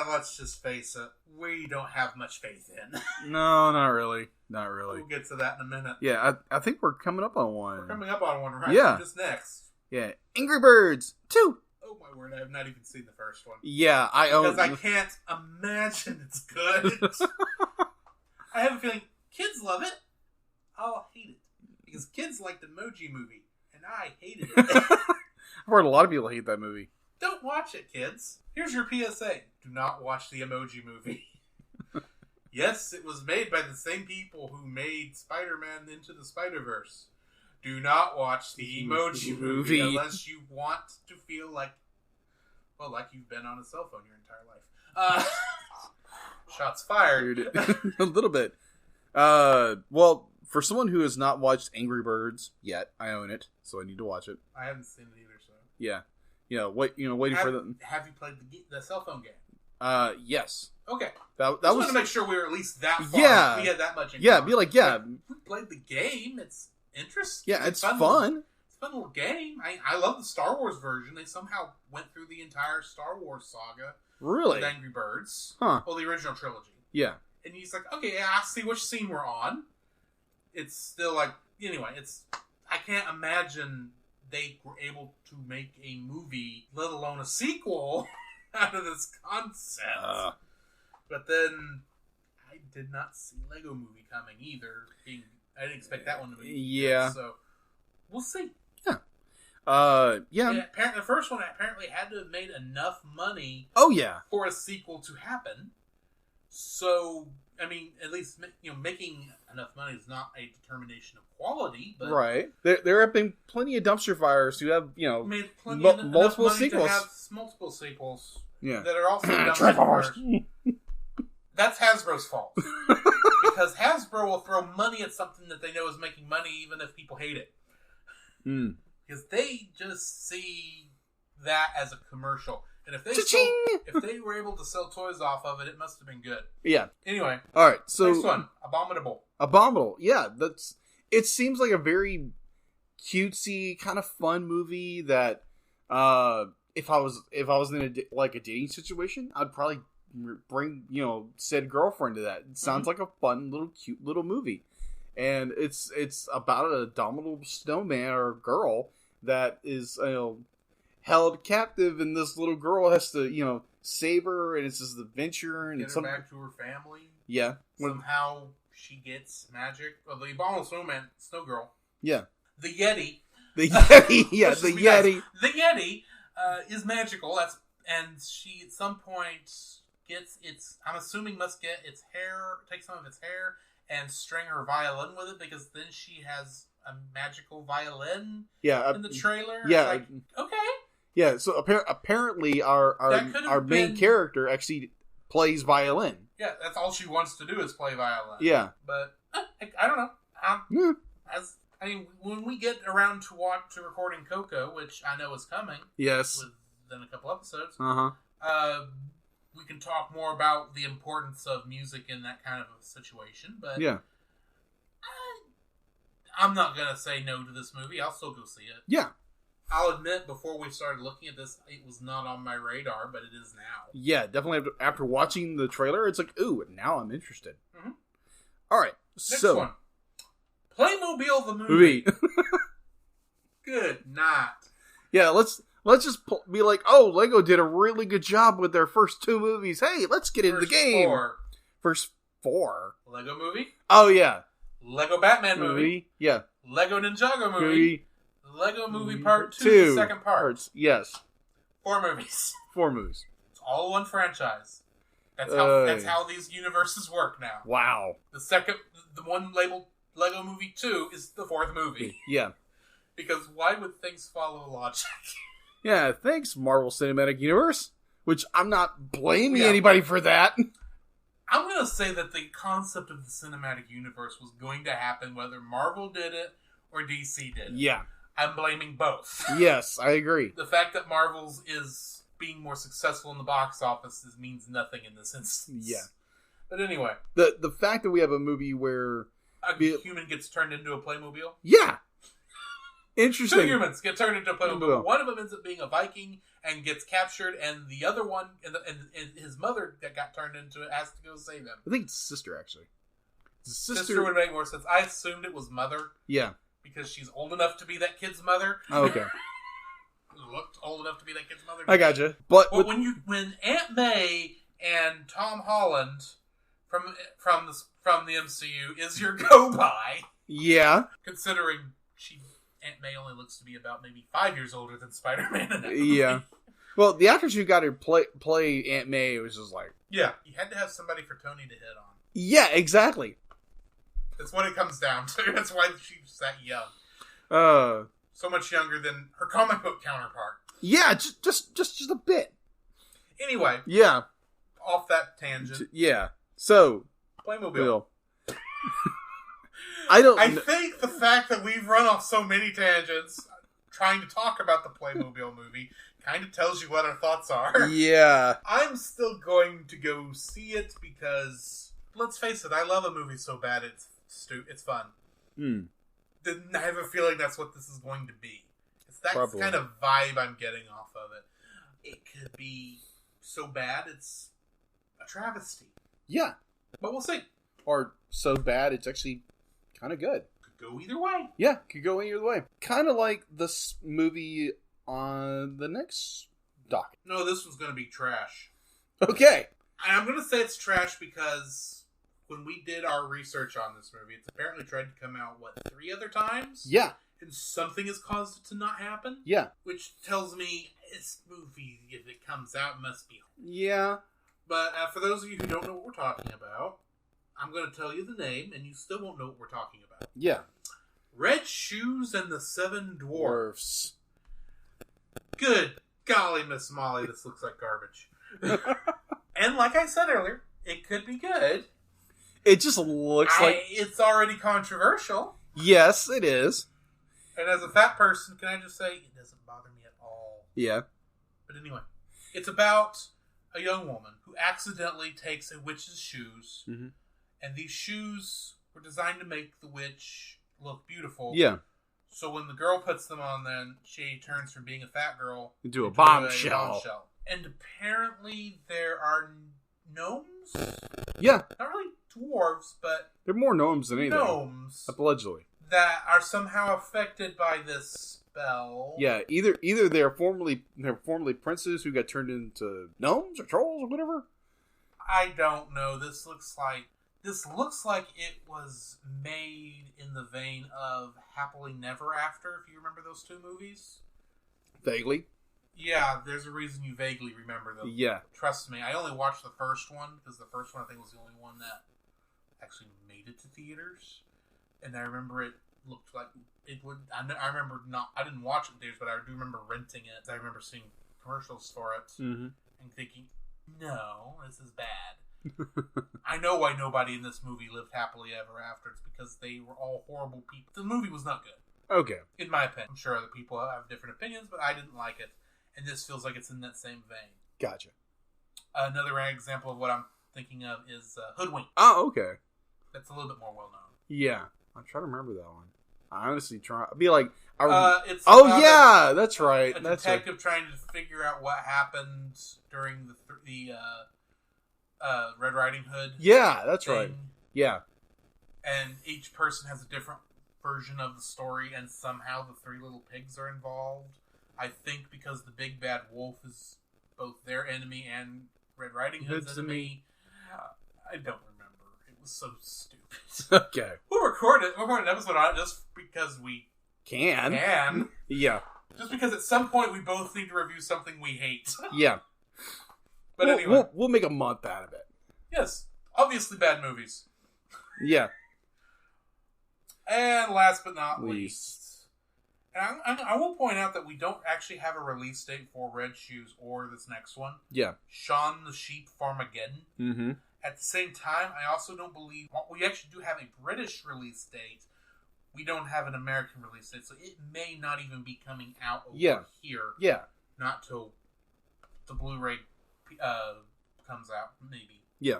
let's just face it, we don't have much faith in. No, not really. Not really. We'll get to that in a minute. Yeah, I think we're coming up on one. We're coming up on one, right? Yeah. Just next. Yeah. Angry Birds 2. Oh my word, I have not even seen the first one. Yeah, because I can't imagine it's good. I have a feeling kids love it. I'll hate it. Because kids like the Emoji Movie. And I hated it. I've heard a lot of people hate that movie. Don't watch it, kids. Here's your PSA. Do not watch the Emoji Movie. Yes, it was made by the same people who made Spider-Man Into the Spider-Verse. Do not watch the Emoji Movie unless you want to feel like, well, like you've been on a cell phone your entire life. Shots fired. A little bit. Well, for someone who has not watched Angry Birds yet, I own it, so I need to watch it. I haven't seen it either, so. Yeah. Waiting for the... Have you played the cell phone game? Yes. Okay. That was to make sure we were at least that far. Yeah. We had that much in common. Be like, yeah. We played the game. It's interesting. Yeah, it's fun. It's a fun little game. I love the Star Wars version. They somehow went through the entire Star Wars saga. Really? With Angry Birds. Huh. Well, the original trilogy. Yeah. And he's like, okay, yeah, I see which scene we're on. It's still like, anyway, I can't imagine they were able to make a movie, let alone a sequel, out of this concept. But then, I did not see Lego Movie coming either. I didn't expect that one to be good, so we'll see. Yeah. The first one apparently had to have made enough money for a sequel to happen. So, I mean, at least, making enough money is not a determination of quality, but... Right. There have been plenty of dumpster fires who have, made multiple sequels. To have multiple sequels. Yeah. That are also dumpster fires. That's Hasbro's fault. Because Hasbro will throw money at something that they know is making money even if people hate it. Because they just see that as a commercial. And if they were able to sell toys off of it, it must have been good. Yeah. Anyway. All right. So next one, Abominable. Abominable. Yeah. It seems like a very cutesy kind of fun movie that if I was in a dating situation, I'd probably bring said girlfriend to that. It sounds like a fun little cute little movie, and it's about an abominable snowman or girl that is held captive, and this little girl has to, save her, and it's this adventure, and get her back to her family. Yeah. Somehow she gets magic. Well, the abominable snowman, snow girl. Yeah. The Yeti. The Yeti. Yeah, the Yeti. The Yeti is magical. And she at some point gets take some of its hair and string her violin with it, because then she has a magical violin Yeah, in the trailer. Yeah, It's like, okay. Yeah, so apparently our main character actually plays violin. Yeah, that's all she wants to do is play violin. Yeah, but I don't know. yeah. When we get around to recording Coco, which I know is coming, Yes, within a couple episodes, we can talk more about the importance of music in that kind of a situation. But yeah, I'm not gonna say no to this movie. I'll still go see it. yeah. I'll admit, before we started looking at this, it was not on my radar, but it is now. Yeah, definitely. After watching the trailer, it's like, ooh, now I'm interested. Mm-hmm. All right, next one, Playmobil the movie. Good night. Yeah, let's just be like, oh, Lego did a really good job with their first 2 movies. Hey, let's get into the game. First 4. Lego movie. Oh yeah. Lego Batman movie. Yeah. Lego Ninjago movie. Lego Movie Part 2, the second part. Parts. Yes. 4 movies. 4 movies. It's all one franchise. That's how these universes work now. Wow. The one labeled Lego Movie 2 is the 4th movie. Yeah. Because why would things follow logic? Yeah, thanks, Marvel Cinematic Universe. Which I'm not blaming anybody for that. I'm going to say that the concept of the cinematic universe was going to happen whether Marvel did it or DC did it. Yeah. I'm blaming both. Yes, I agree. The fact that Marvel's is being more successful in the box office means nothing in this instance. Yeah. But anyway. The fact that we have a movie where a human gets turned into a Playmobil? Yeah. Interesting. 2 humans get turned into a Playmobil. One of them ends up being a Viking and gets captured, and the other one, and his mother that got turned into it, has to go save him. I think it's sister, actually. Sister would make more sense. I assumed it was mother. Yeah. Because she's old enough to be that kid's mother. Oh, okay. Looked old enough to be that kid's mother. I gotcha. But when Aunt May and Tom Holland from the MCU is your go-by. Yeah. Considering Aunt May only looks to be about maybe 5 years older than Spider-Man in that movie. Yeah. Well, the actress who got her play Aunt May was just like... Yeah, you had to have somebody for Tony to hit on. Yeah, exactly. That's what it comes down to. That's why she's that young. So much younger than her comic book counterpart. Yeah, just a bit. Anyway. Yeah. Off that tangent. Yeah. So. Playmobil. I think the fact that we've run off so many tangents trying to talk about the Playmobil movie kind of tells you what our thoughts are. Yeah. I'm still going to go see it because, let's face it, I love a movie so bad it's fun. I have a feeling that's what this is going to be. That's the kind of vibe I'm getting off of it. It could be so bad it's a travesty. Yeah. But we'll see. Or so bad it's actually kind of good. Could go either way. Yeah, could go either way. Kind of like this movie on the next doc. No, this one's going to be trash. Okay. And I'm going to say it's trash because when we did our research on this movie, it's apparently tried to come out, 3 other times? Yeah. And something has caused it to not happen? Yeah. Which tells me this movie, if it comes out, must be... Yeah. But for those of you who don't know what we're talking about, I'm going to tell you the name, and you still won't know what we're talking about. Yeah. Red Shoes and the Seven Dwarfs. Good golly, Miss Molly, this looks like garbage. And like I said earlier, it could be good. It just looks like... It's already controversial. Yes, it is. And as a fat person, can I just say, it doesn't bother me at all. Yeah. But anyway, it's about a young woman who accidentally takes a witch's shoes, and these shoes were designed to make the witch look beautiful. Yeah. So when the girl puts them on, then she turns from being a fat girl into a bombshell. And apparently there are gnomes? Yeah. Not really dwarves, but... They're more gnomes than anything. Gnomes. Allegedly. That are somehow affected by this spell. Yeah, either they're formerly princes who got turned into gnomes or trolls or whatever. I don't know. This looks like it was made in the vein of Happily Never After, if you remember those 2 movies. Vaguely. Yeah, there's a reason you vaguely remember them. Yeah. Trust me, I only watched the first one, because the first one I think was the only one that actually made it to theaters. And I remember it looked like it would. I remember I didn't watch it in theaters, but I do remember renting it. I remember seeing commercials for it and thinking, no, this is bad. I know why nobody in this movie lived happily ever after. It's because they were all horrible people. The movie was not good. Okay. In my opinion. I'm sure other people have different opinions, but I didn't like it. And this feels like it's in that same vein. Gotcha. Another example of what I'm thinking of is Hoodwink. Oh, okay. That's a little bit more well known. Yeah. I'm trying to remember that one. I honestly try. I'd be like, it's that's right. A that's detective right. trying to figure out what happened during the Red Riding Hood. Yeah, that's thing. right. Yeah. And each person has a different version of the story, and somehow the three little pigs are involved. I think because the big bad wolf is both their enemy and Red Riding Hood's enemy. I don't remember. It was so stupid. Okay. We'll record an episode on it just because we can. Yeah. Just because at some point we both need to review something we hate. Yeah. But anyway. We'll make a month out of it. Yes. Obviously bad movies. Yeah. And last but not least. And I will point out that we don't actually have a release date for Red Shoes or this next one. Yeah. Shaun the Sheep Farmageddon. Mm-hmm. At the same time, I also don't believe... We actually do have a British release date. We don't have an American release date, so it may not even be coming out over here. Yeah. Not till the Blu-ray comes out, maybe. Yeah.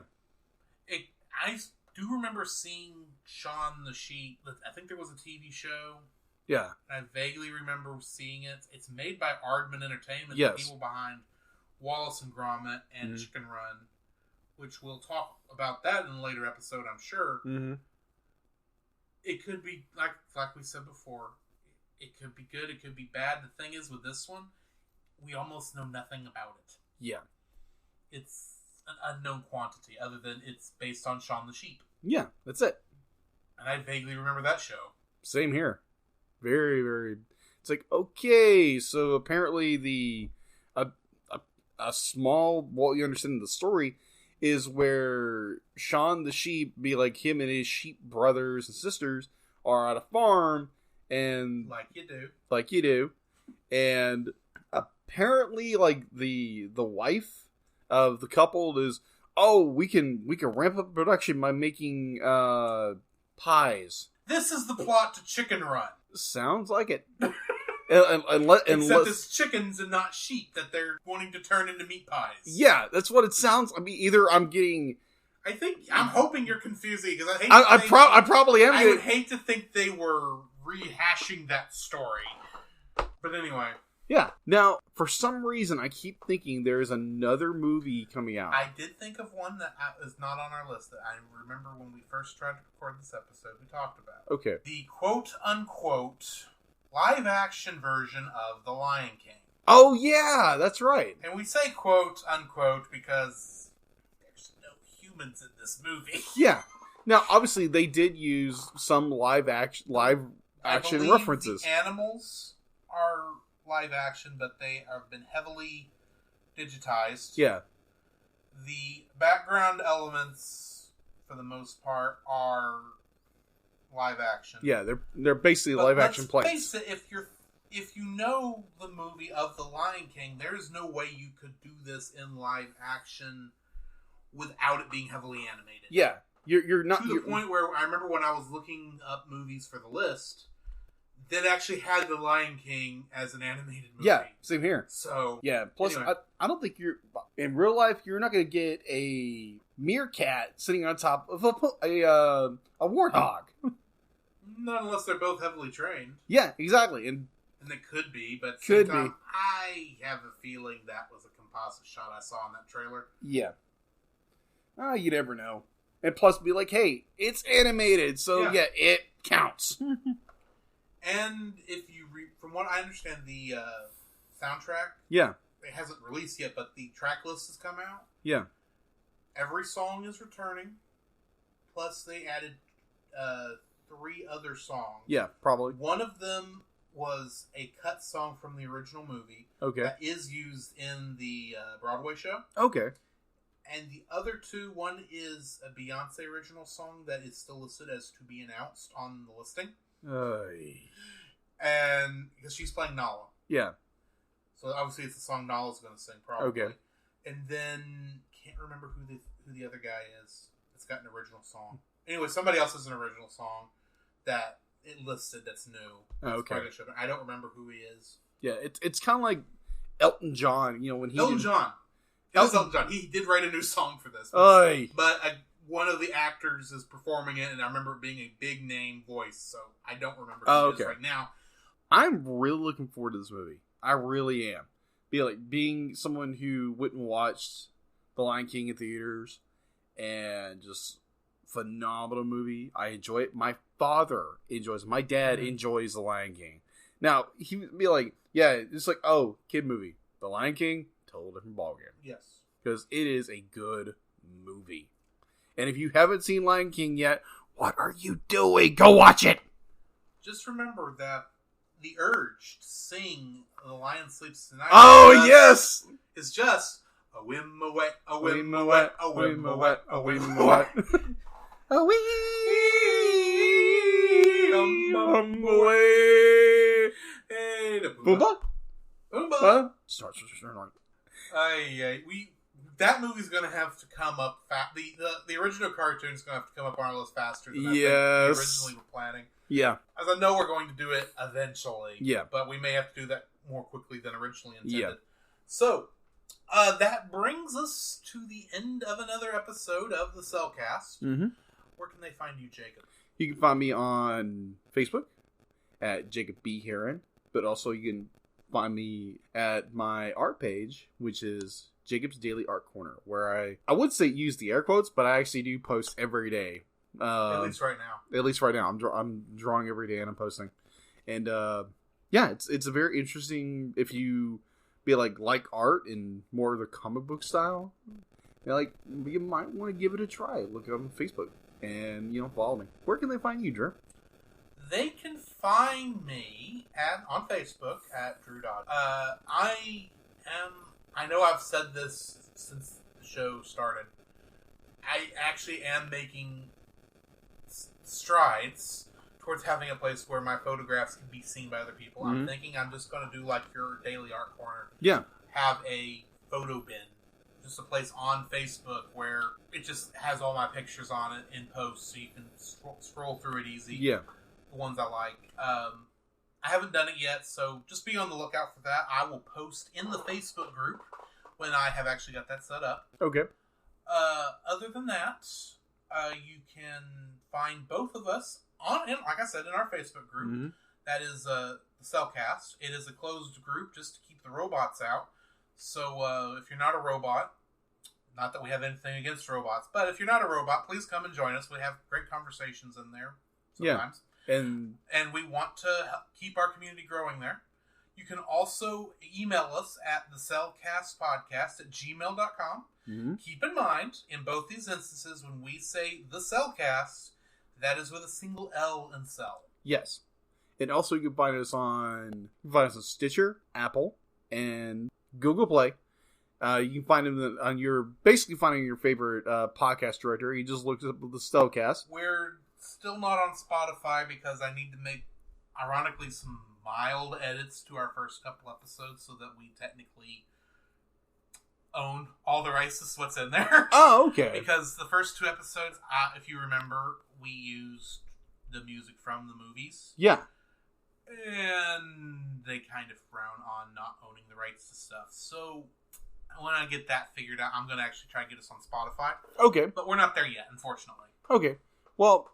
I do remember seeing Shaun the Sheep. I think there was a TV show. Yeah. And I vaguely remember seeing it. It's made by Aardman Entertainment, yes. The people behind Wallace and Gromit and Chicken Run, which we'll talk about that in a later episode, I'm sure. Mm-hmm. It could be, like we said before, it could be good, it could be bad. The thing is, with this one, we almost know nothing about it. Yeah. It's an unknown quantity, other than it's based on Shaun the Sheep. Yeah, that's it. And I vaguely remember that show. Same here. Very, very... It's like, okay, so apparently a small, what you understand in the story is where Shaun the Sheep, be like him and his sheep brothers and sisters, are at a farm, and... Like you do. And apparently, like, the wife of the couple is, we can ramp up production by making pies. This is the plot to Chicken Run. Sounds like it. Except it's chickens and not sheep that they're wanting to turn into meat pies. Yeah, that's what it sounds. I mean, either I'm getting... I'm hoping you're confusing, because I probably am. I would hate to think they were rehashing that story. But anyway. Yeah. Now, for some reason, I keep thinking there is another movie coming out. I did think of one that is not on our list that I remember when we first tried to record this episode, we talked about. Okay. The quote-unquote live-action version of The Lion King. Oh, yeah, that's right. And we say quote-unquote because there's no humans in this movie. Yeah. Now, obviously, they did use some live action references. The animals are live action, but they have been heavily digitized. Yeah. The background elements, for the most part, are live action. Yeah, they're basically live action plays. Face it, if you know the movie of The Lion King, there's no way you could do this in live action without it being heavily animated. Yeah, you're not to the point where I remember when I was looking up movies for the list, that actually had The Lion King as an animated movie. Yeah, same here. So yeah. Plus, anyway. I don't think in real life you're not going to get a meerkat sitting on top of a warthog. Not unless they're both heavily trained. Yeah, exactly, and they could be, but at the could same time, be. I have a feeling that was a composite shot I saw in that trailer. Yeah. You never know. And plus, be like, hey, it's animated, so yeah it counts. And if you from what I understand, the soundtrack, it hasn't released yet, but the track list has come out. Yeah. Every song is returning. Plus, they added 3 other songs. Yeah, probably. One of them was a cut song from the original movie. Okay. That is used in the Broadway show. Okay. And the other 2, one is a Beyonce original song that is still listed as to be announced on the listing. And because she's playing Nala. Yeah. So obviously it's the song Nala's going to sing, probably. Okay. And then, can't remember who the other guy is. It's got an original song. Anyway, somebody else has an original song that it listed that's new. Okay. I don't remember who he is. Yeah, it's kind of like Elton John, when he Elton John. Elton John. He did write a new song for this. But one of the actors is performing it, and I remember it being a big name voice, so I don't remember who it is right now. I'm really looking forward to this movie. I really am. Being someone who wouldn't watch The Lion King in theaters, and just phenomenal movie. I enjoy it. My father enjoys it. My dad enjoys The Lion King. Now, he would be like, yeah, it's like, oh, kid movie. The Lion King, total different ballgame. Yes. Because it is a good movie. And if you haven't seen Lion King yet, what are you doing? Go watch it! Just remember that the urge to sing The Lion Sleeps Tonight yes! is just a whim away, a whim a away, a whim away, a whim away. A wee away. Hey, the Boomba? Boomba. Starts with that movie's going to have to come up the original cartoon is going to have to come up on our list faster than I think we originally were planning. Yeah. As I know we're going to do it eventually. Yeah. But we may have to do that more quickly than originally intended. Yeah. So, that brings us to the end of another episode of the Cellcast. Mm-hmm. Where can they find you, Jacob? You can find me on Facebook at Jacob B. Heron, but also you can find me at my art page, which is Jacob's Daily Art Corner, where I would say use the air quotes, but I actually do post every day. At least right now. At least right now. I'm drawing every day and I'm posting. And it's a very interesting, if you be like art and more of the comic book style, you might want to give it a try. Look it up on Facebook and follow me. Where can they find you, Drew? They can find me on Facebook at Drew Dodd. I know I've said this since the show started. I actually am making strides towards having a place where my photographs can be seen by other people. Mm-hmm. I'm thinking I'm just going to do like your Daily Art Corner. Yeah. Have a photo bin. Just a place on Facebook where it just has all my pictures on it in posts, so you can scroll through it easy. Yeah. The ones I like. I haven't done it yet, so just be on the lookout for that. I will post in the Facebook group when I have actually got that set up. Okay. Other than that, you can find both of us like I said, in our Facebook group. Mm-hmm. That is the Cellcast. It is a closed group just to keep the robots out. So if you're not a robot, not that we have anything against robots, but if you're not a robot, please come and join us. We have great conversations in there sometimes. Yeah. And we want to keep our community growing there. You can also email us at thecellcastpodcast@gmail.com. Mm-hmm. Keep in mind, in both these instances, when we say the Cellcast, that is with a single L in cell. Yes. And also you can find us on Stitcher, Apple, and Google Play. You can find them on basically finding your favorite podcast directory. You just look up the Cellcast. We're still not on Spotify because I need to make, ironically, some mild edits to our first couple episodes so that we technically own all the rights to what's in there. Oh, okay. Because the first two episodes, if you remember, we used the music from the movies. Yeah. And they kind of frown on not owning the rights to stuff. So when I get that figured out, I'm going to actually try to get us on Spotify. Okay. But we're not there yet, unfortunately. Okay. Well,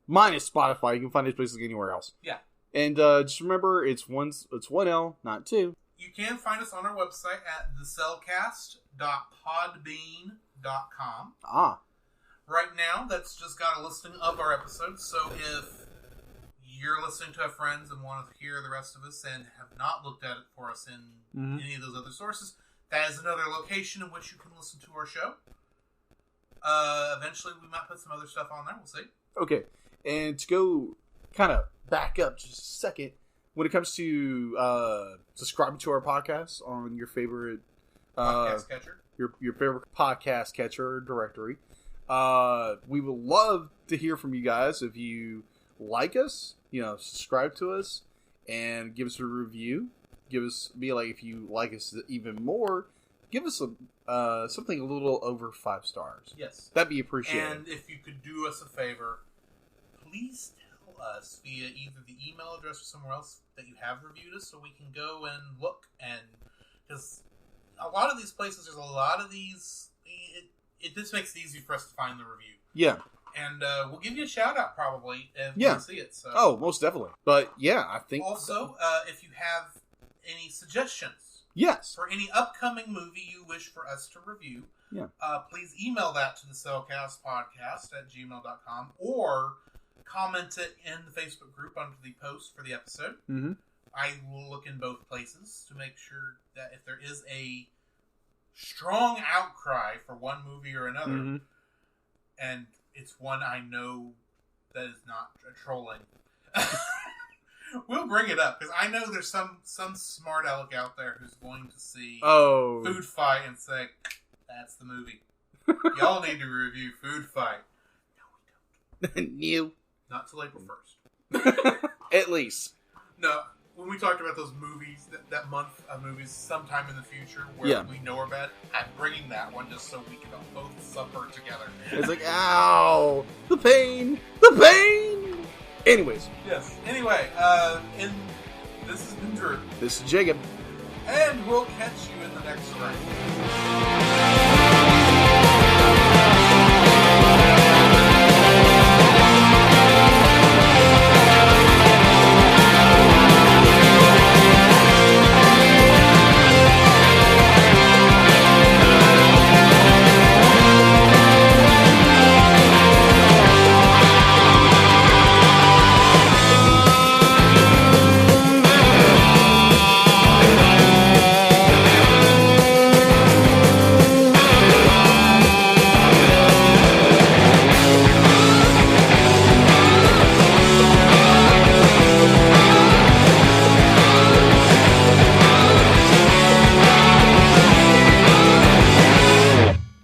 minus Spotify, you can find us basically anywhere else. Yeah. And just remember, it's one L, not two. You can find us on our website at thecellcast.podbean.com. Ah. Right now, that's just got a listing of our episodes. So if you're listening to our friends and want to hear the rest of us and have not looked at it for us in any of those other sources, that is another location in which you can listen to our show. Eventually, we might put some other stuff on there. We'll see. Okay. And to go kind of back up just a second, when it comes to subscribing to our podcast on your favorite podcast catcher, your favorite podcast catcher directory, we would love to hear from you guys. If you like us, subscribe to us and give us a review. If you like us even more, give us something a little over 5 stars. Yes. That'd be appreciated. And if you could do us a favor, please tell us via either the email address or somewhere else that you have reviewed us so we can go and look. And because a lot of these places, there's a lot of these, it just makes it easy for us to find the review. Yeah. And we'll give you a shout out probably if we see it. So. Oh, most definitely. But yeah, I think also if you have any suggestions, yes, for any upcoming movie you wish for us to review, please email that to the cellcastpodcast@gmail.com or comment it in the Facebook group under the post for the episode. Mm-hmm. I will look in both places to make sure that if there is a strong outcry for one movie or another, and it's one I know that is not trolling, we'll bring it up, because I know there's some smart aleck out there who's going to see Food Fight and say, that's the movie. Y'all need to review Food Fight. No, we don't. New. Not till April 1st. At least. No, when we talked about those movies, that month of movies sometime in the future where we know are bad, I'm bringing that one just so we can both suffer together. It's like, ow! The pain! The pain! Anyways. Yes. Anyway, this has been Drew. This is Jacob. And we'll catch you in the next round.